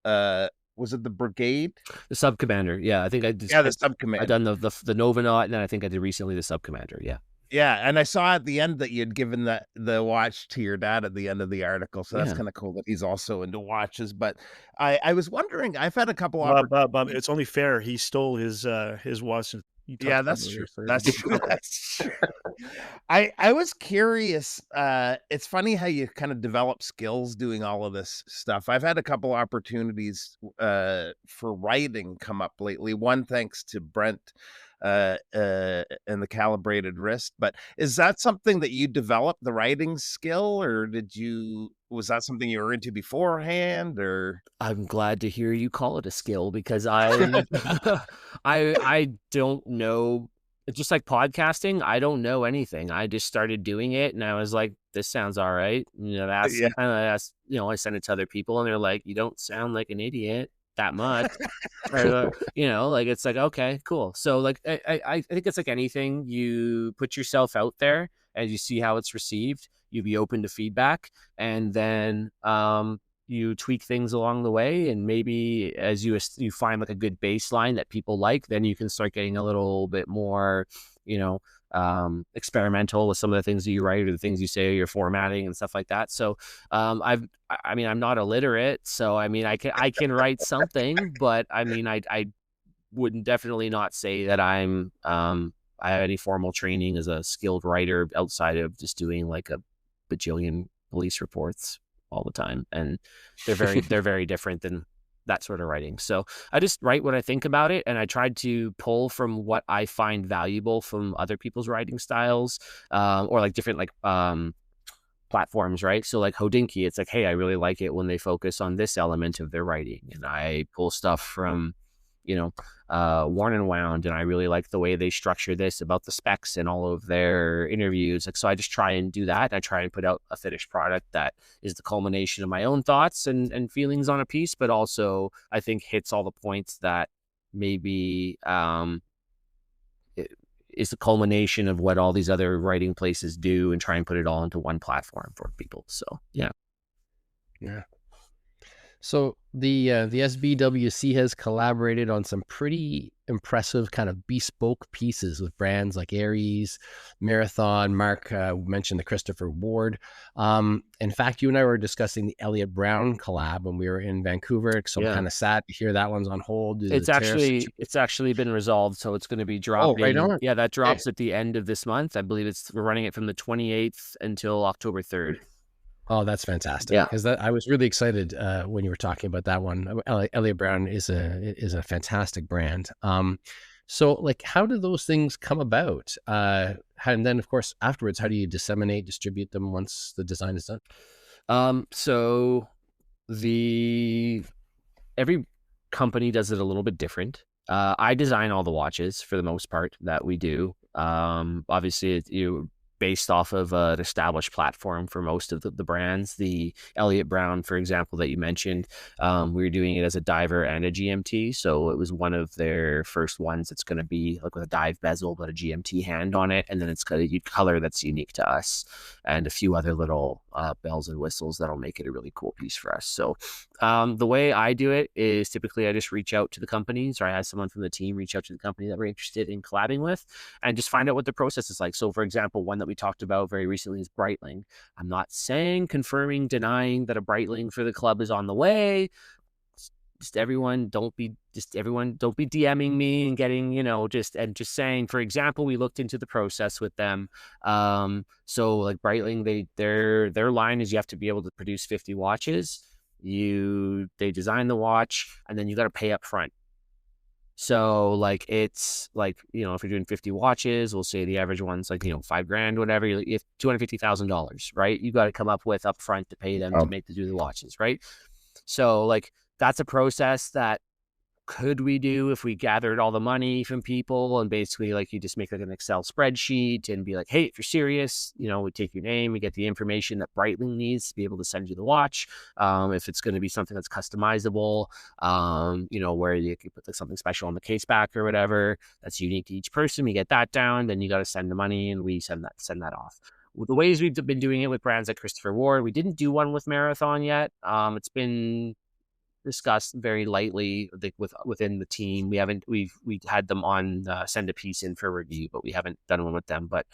was it the brigade? The sub commander. Yeah, I think the sub commander. I done the Novanaut, and then I think I did recently the sub commander. Yeah. Yeah, and I saw at the end that you'd given the watch to your dad at the end of the article, so that's kind of cool that he's also into watches. But I was wondering, I've had a couple of Bob, it's only fair. He stole his watch. Yeah, that's true. That's true. I was curious. It's funny how you kind of develop skills doing all of this stuff. I've had a couple opportunities for writing come up lately. One thanks to Brent and the Calibrated Wrist. But is that something that you developed, the writing skill, or was that something you were into beforehand? Or I'm glad to hear you call it a skill, because I I don't know. It's just like podcasting. I don't know anything. I just started doing it, and I was like, "This sounds all right." I sent it to other people, and they're like, "You don't sound like an idiot that much." Or, like, it's like, okay, cool. So like, I think it's like anything. You put yourself out there and you see how it's received. You be open to feedback, and then you tweak things along the way. And maybe as you find like a good baseline that people like, then you can start getting a little bit more, experimental with some of the things that you write or the things you say, or your formatting and stuff like that. So I'm not illiterate, so I can write something, but I wouldn't definitely not say that I have any formal training as a skilled writer outside of just doing like a bajillion police reports all the time, and they're very different than that sort of writing. So I just write what I think about it, and I tried to pull from what I find valuable from other people's writing styles, or like different platforms, right? So like Hodinkee, it's like, hey, I really like it when they focus on this element of their writing, and I pull stuff from Worn and Wound, and I really like the way they structure this about the specs and all of their interviews. Like, so I just try and do that, and I try and put out a finished product that is the culmination of my own thoughts and feelings on a piece, but also I think hits all the points that maybe is the culmination of what all these other writing places do and try and put it all into one platform for people. So yeah. So the SBWC has collaborated on some pretty impressive kind of bespoke pieces with brands like Aries, Marathon. Mark mentioned the Christopher Ward. In fact, you and I were discussing the Elliot Brown collab when we were in Vancouver. So I'm kind of sad to hear that one's on hold. It's actually been resolved, so it's going to be dropping. Oh, right on. Yeah, that drops at the end of this month. I believe we're running it from the 28th until October 3rd. Oh, that's fantastic. Yeah, because I was really excited when you were talking about that one. Elliot Brown is a fantastic brand. So like, how do those things come about? And then, of course, afterwards, how do you distribute them once the design is done? So every company does it a little bit different. I design all the watches for the most part that we do. Obviously, based off of an established platform for most of the brands. The Elliot Brown, for example, that you mentioned, we were doing it as a diver and a GMT. So it was one of their first ones. It's going to be like with a dive bezel, but a GMT hand on it. And then it's got a color that's unique to us and a few other little bells and whistles that'll make it a really cool piece for us. So the way I do it is typically I just reach out to the companies, or I have someone from the team reach out to the company that we're interested in collabing with and just find out what the process is like. So for example, one that we talked about very recently is Breitling. I'm not saying, confirming, denying that a Breitling for the club is on the way. Just everyone don't be DMing me and getting, just saying, for example, we looked into the process with them. So like Breitling, their line is you have to be able to produce 50 watches. They design the watch and then you got to pay up front. So like, it's like, if you're doing 50 watches, we'll say the average one's like, $5,000, whatever, you have $250,000, right? You got to come up with upfront to pay them to do the watches. Right. So like, that's a process that could we do if we gathered all the money from people and basically like you just make like an Excel spreadsheet and be like, hey, if you're serious, we take your name, we get the information that Breitling needs to be able to send you the watch. If it's going to be something that's customizable, where you can put like something special on the case back or whatever that's unique to each person, we get that down, then you got to send the money and we send that off. The ways we've been doing it with brands like Christopher Ward, we didn't do one with Marathon yet. It's been discussed very lightly within the team. We had them on send a piece in for review, but we haven't done one with them. But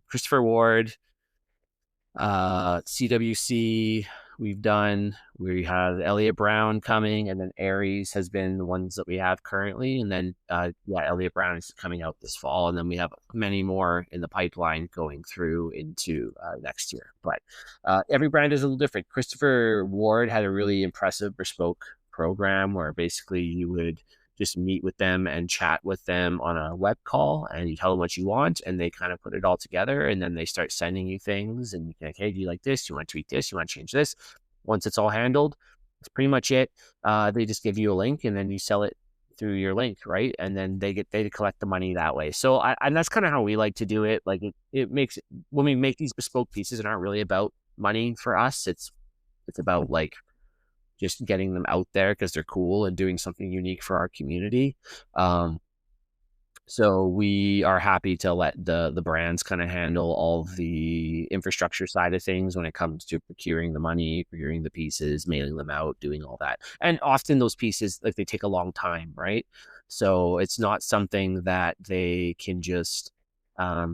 Christopher Ward, CWC, we have Elliot Brown coming, and then Aries has been the ones that we have currently, and then Elliot Brown is coming out this fall, and then we have many more in the pipeline going through into next year. But every brand is a little different. Christopher Ward had a really impressive bespoke program where basically you would just meet with them and chat with them on a web call, and you tell them what you want, and they kind of put it all together, and then they start sending you things, and you can, hey, do you like this? You want to tweak this? You want to change this? Once it's all handled, that's pretty much it. They just give you a link, and then you sell it through your link, right? And then they collect the money that way. So and that's kind of how we like to do it. Like it makes it, when we make these bespoke pieces, that aren't really about money for us. It's about like just getting them out there because they're cool and doing something unique for our community. So we are happy to let the brands kind of handle all the infrastructure side of things when it comes to procuring the money, procuring the pieces, mailing them out, doing all that. And often those pieces, like, they take a long time, right? So it's not something that they can just,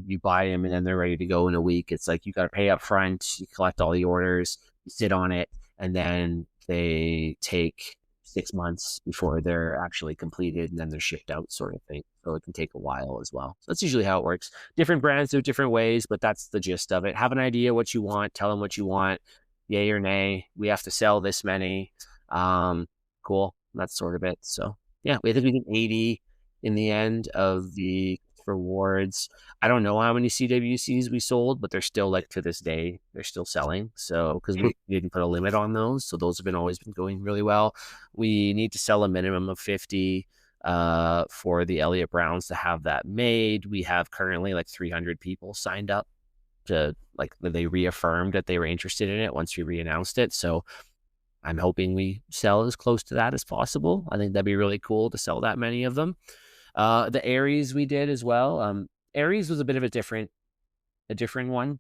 you buy them and then they're ready to go in a week. It's like you got to pay up front, you collect all the orders, you sit on it, and then they take 6 months before they're actually completed, and then they're shipped out, sort of thing. So it can take a while as well. So that's usually how it works. Different brands do it different ways, but that's the gist of it. Have an idea what you want, tell them what you want, yay or nay. We have to sell this many. Cool. That's sort of it. So yeah, we think we did 80 in the end of the rewards. I don't know how many CWCs we sold, but they're still, like, to this day, they're still selling. So because we didn't put a limit on those, so those have always been going really well. We need to sell a minimum of 50 for the Elliot Browns to have that made. We have currently like 300 people signed up to, like, they reaffirmed that they were interested in it once we re-announced it. So I'm hoping we sell as close to that as possible. I think that'd be really cool to sell that many of them. The Aries we did as well. Aries was a bit of a different one.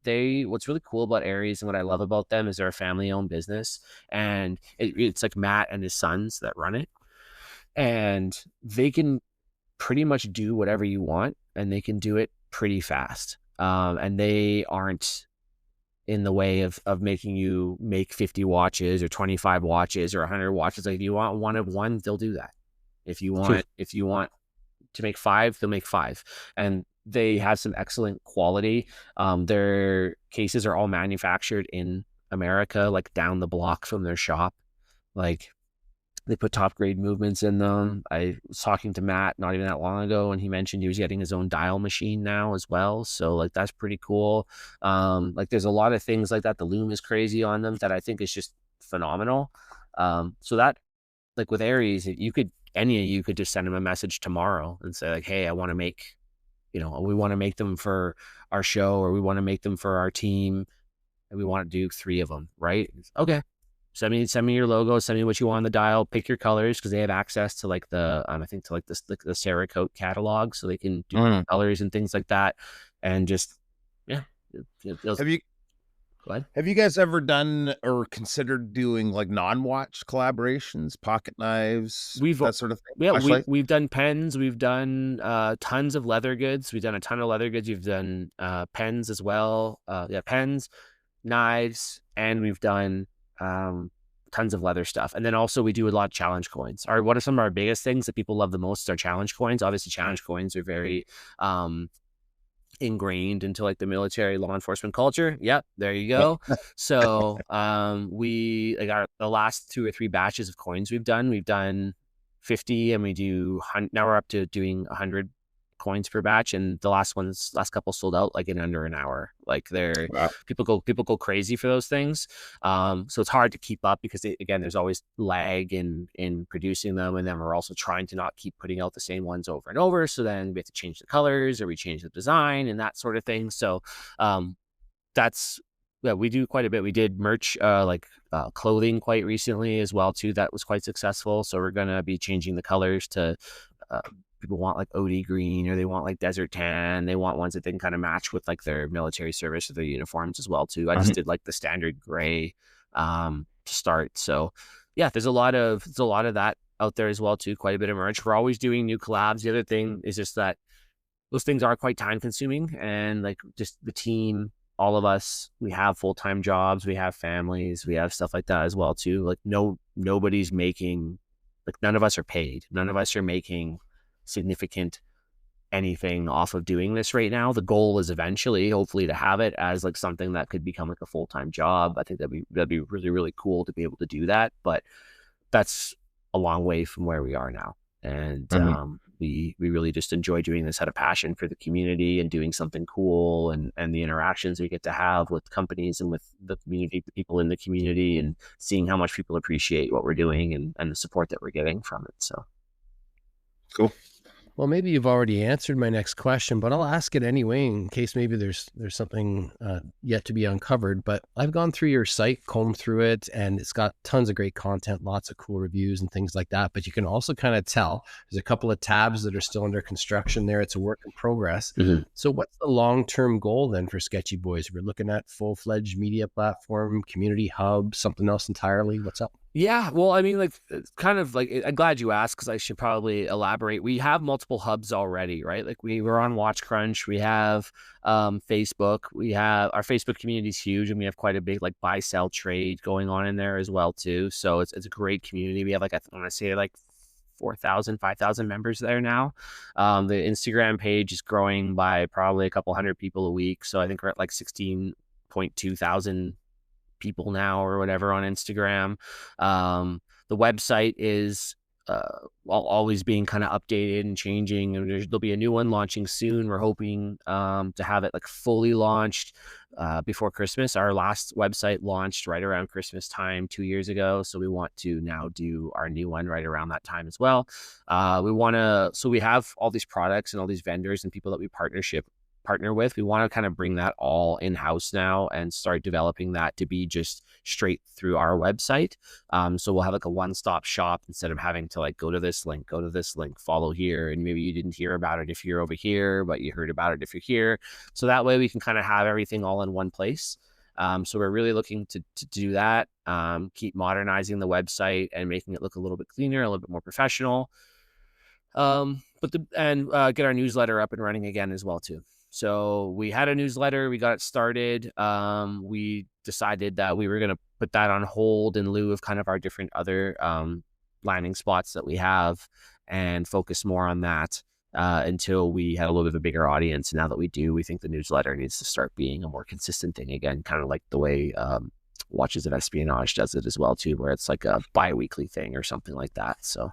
What's really cool about Aries and what I love about them is they're a family-owned business, and it's like Matt and his sons that run it, and they can pretty much do whatever you want, and they can do it pretty fast. And they aren't in the way of making you make 50 watches or 25 watches or 100 watches. Like if you want one of one, they'll do that. If you want to make 5, they'll make 5. And they have some excellent quality. Their cases are all manufactured in America, like down the block from their shop. Like they put top grade movements in them. I was talking to Matt not even that long ago, and he mentioned he was getting his own dial machine now as well. So like that's pretty cool. Like there's a lot of things like that. The loom is crazy on them that I think is just phenomenal. So that, like with Aries, any of you could just send him a message tomorrow and say like, hey, I want to make, we want to make them for our show, or we want to make them for our team, and we want to do 3 of them, right? Okay. Send me your logo, send me what you want on the dial, pick your colors, because they have access to like the I think to like the Cerakote catalog, so they can do colors and things like that. And just Have you guys ever done or considered doing like non-watch collaborations, pocket knives, that sort of thing? Yeah, we've done pens, we've done tons of leather goods, we've done a ton of leather goods, we've done pens as well, pens, knives, and we've done tons of leather stuff. And then also we do a lot of challenge coins. What are some of our biggest things that people love the most? Are challenge coins. Obviously challenge coins are very ingrained into like the military law enforcement culture. Yep, there you go. So we like the last 2 or 3 batches of coins we've done 50, and we do now we're up to doing 100 coins per batch, and the last couple sold out like in under an hour. Like people go crazy for those things. So it's hard to keep up because again, there's always lag in producing them, and then we're also trying to not keep putting out the same ones over and over. So then we have to change the colors, or we change the design and that sort of thing. So we do quite a bit. We did merch, clothing quite recently as well too. That was quite successful. So we're gonna be changing the colors to people want like OD green, or they want like desert tan. They want ones that they can kind of match with like their military service or their uniforms as well too. I just did like the standard gray to start. So yeah, there's a lot of that out there as well too. Quite a bit of merch. We're always doing new collabs. The other thing is just that those things are quite time consuming, and like just the team, all of us, we have full-time jobs, we have families, we have stuff like that as well too. Like nobody's making, like none of us are paid. None of us are making significant anything off of doing this right now. The goal is eventually, hopefully, to have it as like something that could become like a full-time job. I think that'd be really, really cool to be able to do that, but that's a long way from where we are now. And we really just enjoy doing this out of passion for the community and doing something cool, and the interactions we get to have with companies and with the community, the people in the community, and seeing how much people appreciate what we're doing and the support that we're getting from it. So cool. Well, maybe you've already answered my next question, but I'll ask it anyway in case maybe there's something yet to be uncovered. But I've gone through your site, combed through it, and it's got tons of great content, lots of cool reviews and things like that. But you can also kind of tell there's a couple of tabs that are still under construction there. It's a work in progress. So what's the long-term goal then for Sketchy Boys? We're looking at full-fledged media platform, community hub, something else entirely. What's up? Yeah, well, I mean, like, kind of like, I'm glad you asked, because I should probably elaborate. We have multiple hubs already, right? Like we're on Watch Crunch. We have Facebook. We have our Facebook community is huge, and we have quite a big like buy sell trade going on in there as well too. So it's a great community. We have like I want to say like 4,000, 5,000 members there now. The Instagram page is growing by probably a couple hundred people a week. So I think we're at like 16.2 thousand people now or whatever on Instagram. The website is always being kind of updated and changing, and there'll be a new one launching soon. We're hoping to have it like fully launched before Christmas. Our last website launched right around Christmas time 2 years ago, so we want to now do our new one right around that time as well. So we have all these products and all these vendors and people that we partner partner with. We want to kind of bring that all in-house now and start developing that to be just straight through our website. So we'll have like a one-stop shop instead of having to like go to this link, follow here, and maybe you didn't hear about it if you're over here, but you heard about it if you're here. So that way we can kind of have everything all in one place. So we're really looking to do that, keep modernizing the website and making it look a little bit cleaner, a little bit more professional. Get our newsletter up and running again as well too. So we had a newsletter, we got it started. We decided that we were going to put that on hold in lieu of kind of our different other landing spots that we have and focus more on that until we had a little bit of a bigger audience. And now that we do, we think the newsletter needs to start being a more consistent thing again, kind of like the way Watches of Espionage does it as well too, where it's like a bi-weekly thing or something like that. So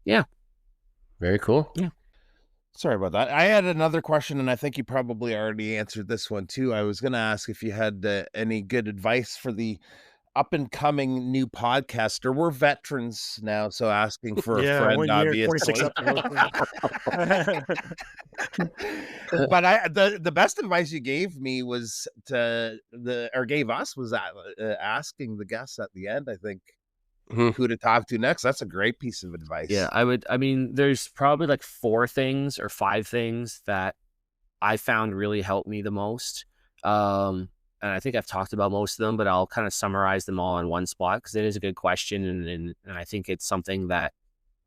yeah. Very cool. Yeah. Sorry about that. I had another question, and I think you probably already answered this one too. I was going to ask if you had any good advice for the up-and-coming new podcaster. We're veterans now, so asking for a friend, 1 year, obviously. 46 episodes. But the best advice you gave me was gave us was asking the guests at the end, I think, who to talk to next. That's a great piece of advice. Yeah, there's probably like 4 things or 5 things that I found really helped me the most. And I think I've talked about most of them, but I'll kind of summarize them all in one spot because it is a good question. And I think it's something that,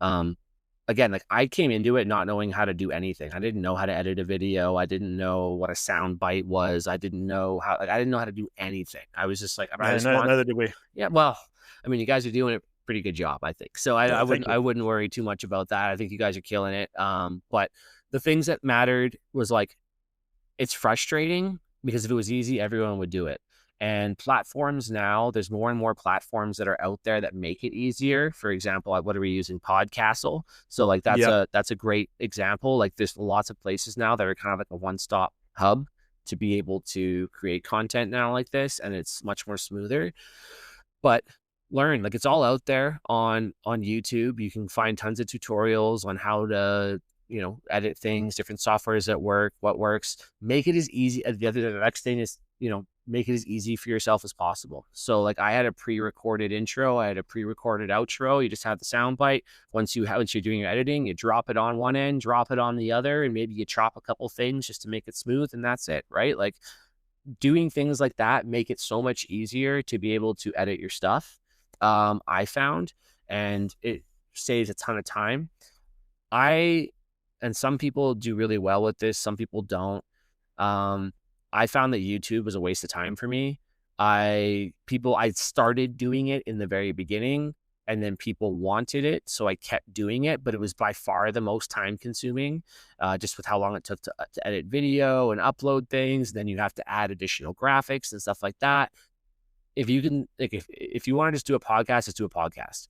again, like I came into it not knowing how to do anything. I didn't know how to edit a video. I didn't know what a sound bite was. I didn't know how to do anything. I was just like, neither did we. Yeah, well, I mean, you guys are doing a pretty good job, I think. So I wouldn't worry too much about that. I think you guys are killing it. But the things that mattered was like, it's frustrating because if it was easy, everyone would do it. And platforms now, there's more and more platforms that are out there that make it easier. For example, what are we using? Podcastle. So like that's a great example. Like there's lots of places now that are kind of like a one-stop hub to be able to create content now like this, and it's much more smoother. But learn, like it's all out there on YouTube. You can find tons of tutorials on how to edit things, different softwares that work, what works. Make it as easy. The next thing is, make it as easy for yourself as possible. So like I had a pre-recorded intro, I had a pre-recorded outro. You just have the sound bite. Once you're doing your editing, you drop it on one end, drop it on the other, and maybe you chop a couple things just to make it smooth, and that's it, right? Like doing things like that make it so much easier to be able to edit your stuff. I found, and it saves a ton of time. And some people do really well with this. Some people don't. I found that YouTube was a waste of time for me. I started doing it in the very beginning, and then people wanted it, so I kept doing it. But it was by far the most time consuming, just with how long it took to edit video and upload things. Then you have to add additional graphics and stuff like that. If you can, like, if you want to just do a podcast, just do a podcast.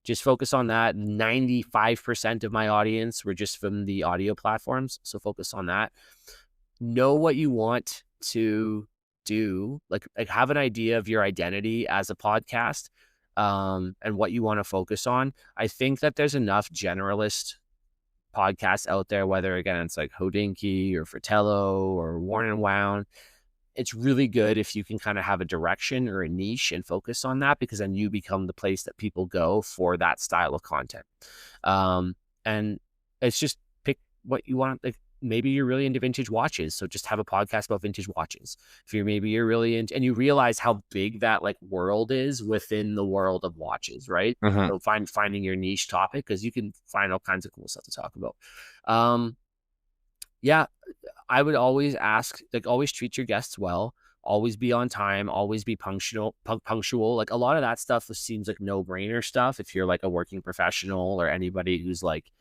Just focus on that. 95% of my audience were just from the audio platforms, so focus on that. Know what you want to do, like have an idea of your identity as a podcast, and what you want to focus on. I think that there's enough generalist podcasts out there, whether again it's like Hodinkee or Fratello or Worn and Wound. It's really good if you can kind of have a direction or a niche and focus on that, because then you become the place that people go for that style of content. And it's just pick what you want. Like maybe you're really into vintage watches, so just have a podcast about vintage watches. If you're really into, and you realize how big that like world is within the world of watches, right? So finding your niche topic, because you can find all kinds of cool stuff to talk about. Yeah, I would always ask, like, always treat your guests well, always be on time, always be punctual. Like a lot of that stuff seems like no-brainer stuff if you're like a working professional or anybody who's like,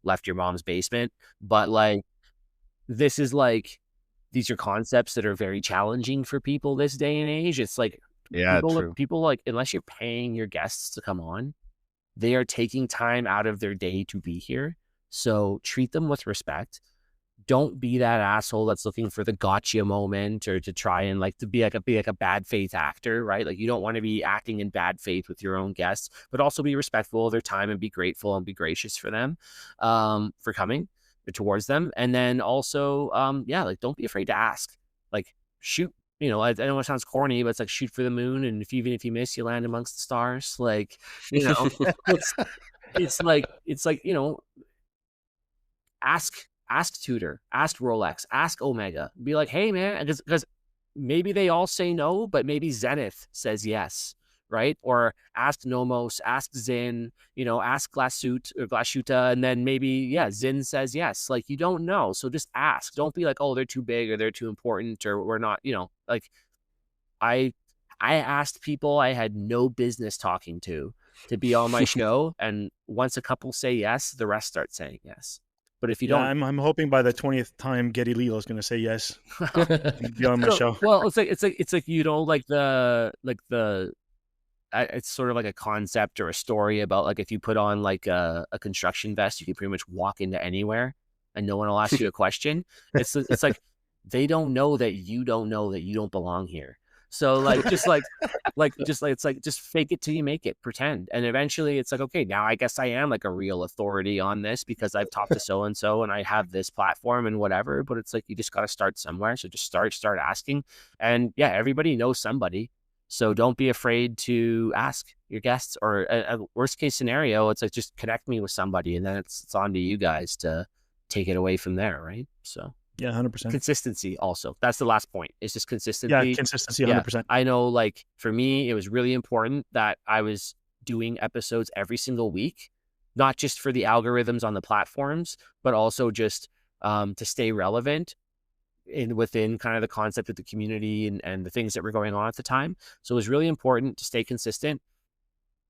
left your mom's basement. But like, this is like, these are concepts that are very challenging for people this day and age. It's like, people like, unless you're paying your guests to come on, they are taking time out of their day to be here. So treat them with respect. Don't be that asshole that's looking for the gotcha moment or to try and like to be like a bad faith actor, right? Like you don't want to be acting in bad faith with your own guests, but also be respectful of their time and be grateful and be gracious for them, for coming. towards them. And then also, like, don't be afraid to ask. Like, shoot. I know it sounds corny, but it's like shoot for the moon, and even if you miss, you land amongst the stars. Like, it's like ask Tutor, ask Rolex, ask Omega. Be like, hey man, because maybe they all say no, but maybe Zenith says yes, right? Or ask Nomos, ask Zin, ask Glashuta, and then maybe Zin says yes. Like, you don't know, so just ask. Don't be like, oh, they're too big or they're too important or we're not. Like, I asked people I had no business talking to be on my show, and once a couple say yes, the rest start saying yes. But if you don't, I'm hoping by the 20th time Getty Lilo is going to say yes. Be on my show. Well, it's like it's sort of like a concept or a story about, like, if you put on like a construction vest, you can pretty much walk into anywhere and no one will ask you a question. It's like they don't know that you don't know that you don't belong here. So just fake it till you make it, pretend. And eventually it's like, okay, now I guess I am like a real authority on this because I've talked to so-and-so and I have this platform and whatever, but it's like, you just got to start somewhere. So just start asking. And everybody knows somebody. So don't be afraid to ask your guests, or a worst case scenario, it's like, just connect me with somebody and then it's on to you guys to take it away from there. Right. So. Yeah, 100%. Consistency also. That's the last point. It's just consistency. Yeah, consistency, 100%. Yeah. I know, like, for me, it was really important that I was doing episodes every single week, not just for the algorithms on the platforms, but also just to stay relevant within kind of the concept of the community and the things that were going on at the time. So it was really important to stay consistent.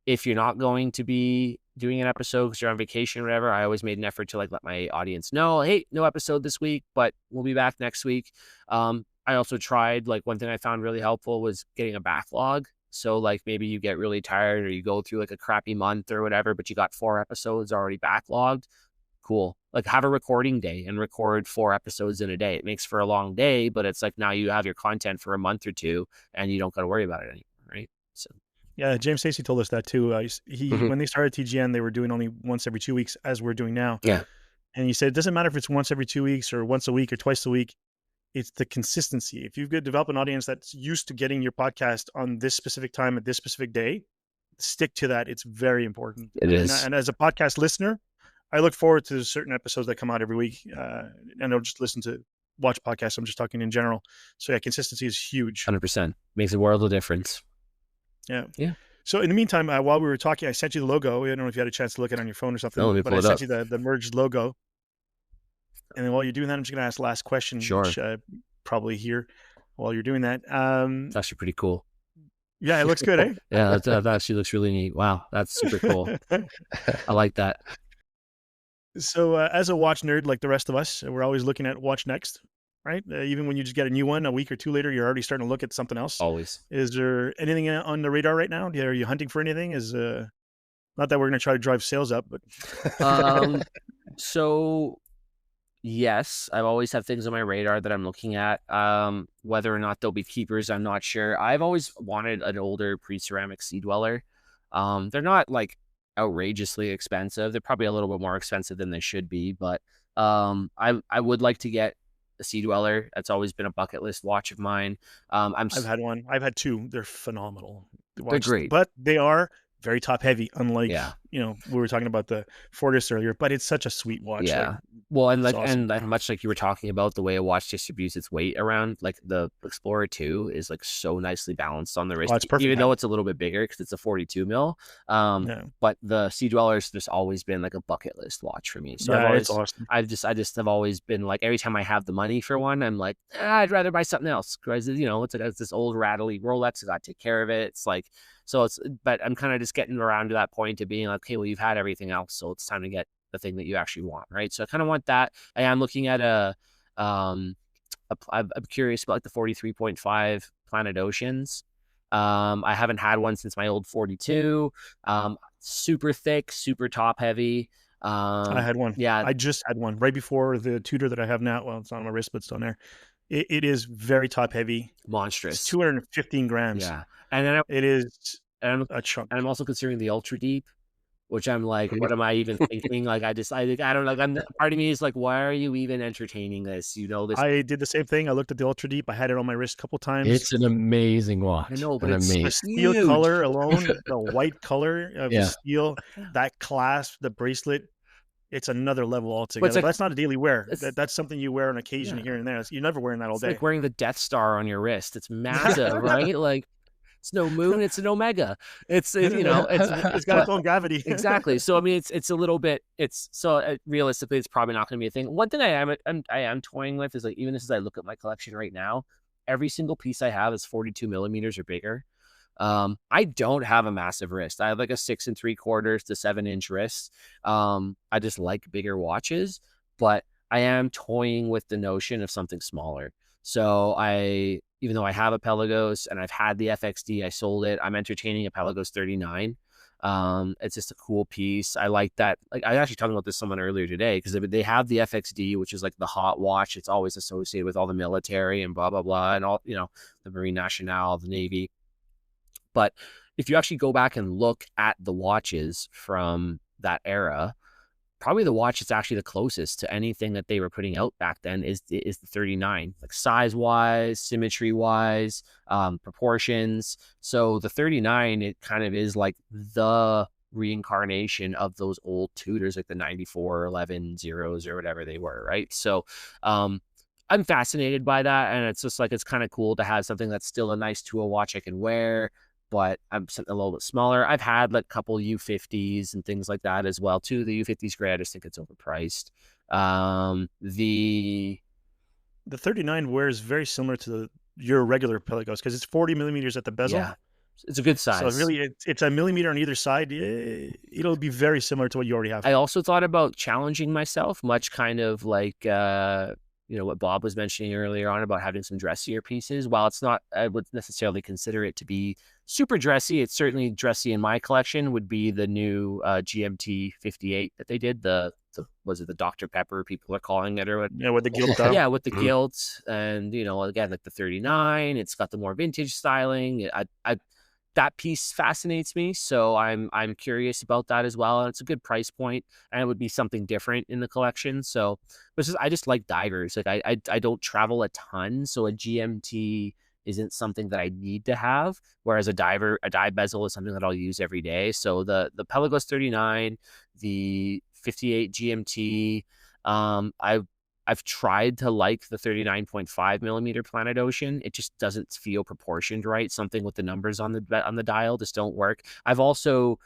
If you're not going to be doing an episode because you're on vacation or whatever, I always made an effort to like let my audience know, hey, no episode this week, but we'll be back next week. I also tried, like, one thing I found really helpful was getting a backlog. So like maybe you get really tired or you go through like a crappy month or whatever, but you got 4 episodes already backlogged. Cool. Like, have a recording day and record 4 episodes in a day. It makes for a long day, but it's like now you have your content for a month or two and you don't got to worry about it anymore, right? So. Yeah, James Stacey told us that too. When they started TGN, they were doing only once every 2 weeks, as we're doing now. Yeah. And he said it doesn't matter if it's once every 2 weeks or once a week or twice a week. It's the consistency. If you've developed an audience that's used to getting your podcast on this specific time at this specific day, stick to that. It's very important. It is. And as a podcast listener, I look forward to certain episodes that come out every week. And I'll just listen to watch podcasts. I'm just talking in general. So yeah, consistency is huge. 100%. Makes a world of difference. Yeah. Yeah. So in the meantime, while we were talking, I sent you the logo. I don't know if you had a chance to look at it on your phone or something, but I sent you the merged logo. And then while you're doing that, I'm just going to ask the last question. Sure. Which, probably here while you're doing that. It's actually pretty cool. Yeah, it looks good, eh? Yeah, that actually looks really neat. Wow, that's super cool. I like that. So as a watch nerd like the rest of us, we're always looking at what's next, right? Even when you just get a new one, a week or two later, you're already starting to look at something else. Always. Is there anything on the radar right now? Are you hunting for anything? Not that we're going to try to drive sales up, but... So... Yes, I've always had things on my radar that I'm looking at. Whether or not they'll be keepers, I'm not sure. I've always wanted an older pre-ceramic sea dweller. They're not like outrageously expensive. They're probably a little bit more expensive than they should be, but I would like to get a sea dweller. That's always been a bucket list watch of mine. I've had one. I've had 2. They're phenomenal. They're great, but they are very top heavy, unlike we were talking about the Fortis earlier, but it's such a sweet watch. Yeah. Well, and awesome. And much like you were talking about the way a watch distributes its weight around, like the Explorer 2 is like so nicely balanced on the wrist, it's perfect, even though it's a little bit bigger because it's a 42 mil. But the Sea Dweller's just always been like a bucket list watch for me. So it's awesome. I just have always been like, every time I have the money for one, I'm like, I'd rather buy something else because it's this old rattly Rolex. I got to take care of it. It's like, but I'm kind of just getting around to that point of being like, okay, well, you've had everything else, so it's time to get the thing that you actually want, right? So I kind of want that. And I'm looking at I'm curious about like the 43.5 Planet Oceans. I haven't had one since my old 42. Super thick, super top heavy. I had one. Yeah, I just had one right before the Tudor that I have now. Well, it's not on my wrist, but it's on there. It is very top heavy, monstrous. It's 215 grams. Yeah, and then it is a chunk. And I'm also considering the Ultra Deep. which I'm like, what am I even thinking? Like, I don't know. Part of me is like, why are you even entertaining this? You know, this. I did the same thing. I looked at the Ultra Deep. I had it on my wrist a couple times. It's an amazing watch. I know, but an it's amazing. The steel huge. color alone, the white color of Yeah. the steel, that clasp, the bracelet, it's another level altogether. like- But that's not a daily wear. it's- That's something you wear on occasion Yeah. here and there. You're never wearing that all It's day. like wearing the Death Star on your wrist. It's massive, right? Like, it's no moon, it's an Omega. It's you know, it's got its own gravity. Exactly. So I mean, it's a little bit. Realistically, it's probably not going to be a thing. One thing I am toying with is like, even as I look at my collection right now, every single piece I have is 42 millimeters or bigger. I don't have a massive wrist. I have like a 6 3/4 to 7-inch wrist. I just like bigger watches, but I am toying with the notion of something smaller. So even though I have a Pelagos and I've had the FXD, I sold it. I'm entertaining a Pelagos 39. It's just a cool piece. I like that. Like, I was actually talking about this to someone earlier today, because they have the FXD, which is like the hot watch. It's always associated with all the military and blah, blah, blah. And all, you know, the Marine Nationale, the Navy. But if you actually go back and look at the watches from that era, probably the watch that's actually the closest to anything that they were putting out back then is the 39, like size-wise, symmetry-wise, proportions. So the 39, it kind of is like the reincarnation of those old Tudors, like the 94 11 zeros or whatever they were, right? So I'm fascinated by that, and it's just like, it's kind of cool to have something that's still a nice Tua watch I can wear, but I'm something a little bit smaller. I've had like a couple U50s and things like that as well too. The U50's great. I just think it's overpriced. The 39 wears very similar to your regular Pelagos, because it's 40 millimeters at the bezel. Yeah, it's a good size. So really, it's a millimeter on either side. It'll be very similar to what you already have. I also thought about challenging myself, much kind of like what Bob was mentioning earlier on about having some dressier pieces. While it's not, I would necessarily consider it to be super dressy, it's certainly dressy in my collection, would be the new GMT 58 that they did. Was it the Dr. Pepper people are calling it, or what? Yeah, with the gilt up. Yeah, with the gilt, and again, like the 39, it's got the more vintage styling. That piece fascinates me, so I'm curious about that as well. And it's a good price point, and it would be something different in the collection. So, I just like divers. Like I don't travel a ton, so a GMT isn't something that I need to have. Whereas a dive bezel is something that I'll use every day. So the Pelagos 39, the 58 GMT, I've tried to like the 39.5 millimeter Planet Ocean. It just doesn't feel proportioned right. Something with the numbers on the dial just don't work. I've also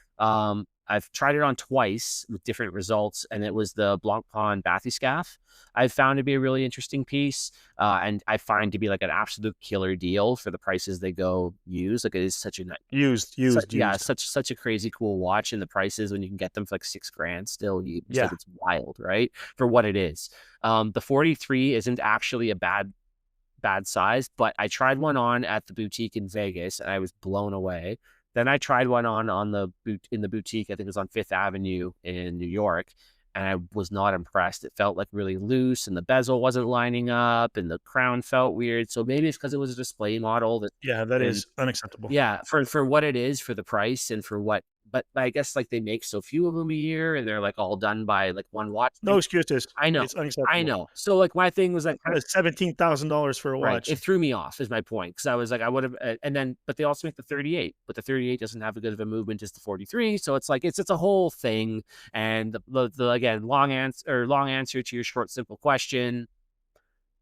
I've tried it on twice with different results, and it was the Blancpain Bathyscaphe. I've found to be a really interesting piece, and I find to be like an absolute killer deal for the prices they go use. Like, it is such a used. Yeah, such a crazy cool watch, and the prices when you can get them for like $6,000 still, like, it's wild, right? For what it is. The 43 isn't actually a bad size, but I tried one on at the boutique in Vegas, and I was blown away. Then I tried one on in the boutique, I think it was on Fifth Avenue in New York, and I was not impressed. It felt like really loose, and the bezel wasn't lining up, and the crown felt weird. So maybe it's because it was a display model. That is unacceptable. Yeah, for what it is, for the price, and for what. But I guess like they make so few of them a year, and they're like all done by like one watch. No excuses. I know. It's unacceptable. I know. So like my thing was like $17,000 for a watch. Right. It threw me off, is my point, because I was like, I would have, and then but they also make the 38, but the 38 doesn't have as good of a movement as the 43, so it's like it's a whole thing. And the again, long answer to your short simple question.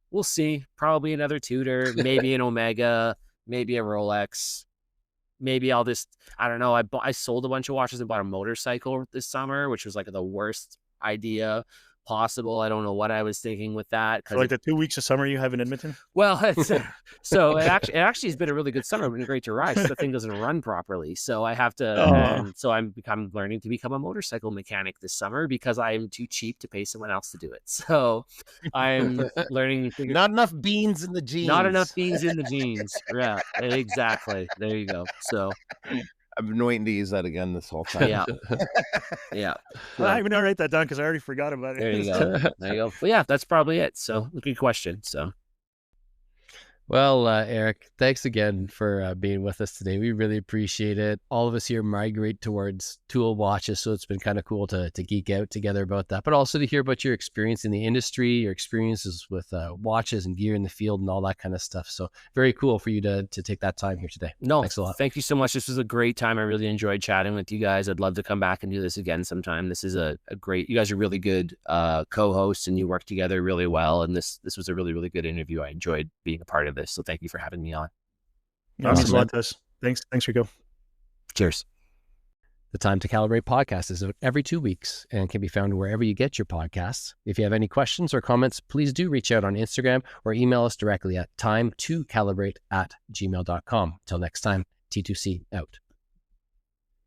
We'll see. Probably another Tudor, maybe an Omega, maybe a Rolex. Maybe I'll just, I don't know. I sold a bunch of watches and bought a motorcycle this summer, which was like the worst idea possible. I don't know what I was thinking with that. So like the 2 weeks of summer you have in Edmonton? Well, so it actually has been a really good summer. It's been great to ride. So the thing doesn't run properly. So I have to, so I'm learning to become a motorcycle mechanic this summer, because I'm too cheap to pay someone else to do it. So I'm learning. Not enough beans in the jeans. Not enough beans in the jeans. Yeah, exactly. There you go. So I've been waiting to use that again this whole time. Yeah. Yeah. Well, I'm going to write that down because I already forgot about it. There you go. There you go. Well, yeah, that's probably it. So good question. So. Well, Eric, thanks again for being with us today. We really appreciate it. All of us here migrate towards tool watches, so it's been kind of cool to geek out together about that, but also to hear about your experience in the industry, your experiences with watches and gear in the field and all that kind of stuff. So very cool for you to take that time here today. No, thanks a lot. Thank you so much. This was a great time. I really enjoyed chatting with you guys. I'd love to come back and do this again sometime. This is a great, you guys are really good co-hosts and you work together really well. And this was a really, really good interview. I enjoyed being a part of this. So thank you for having me on. Yeah, means a lot to us. Thanks, Rico. Cheers. The Time to Calibrate podcast is out every 2 weeks and can be found wherever you get your podcasts. If you have any questions or comments, please do reach out on Instagram or email us directly at timetocalibrate@gmail.com. Till next time, T2C out.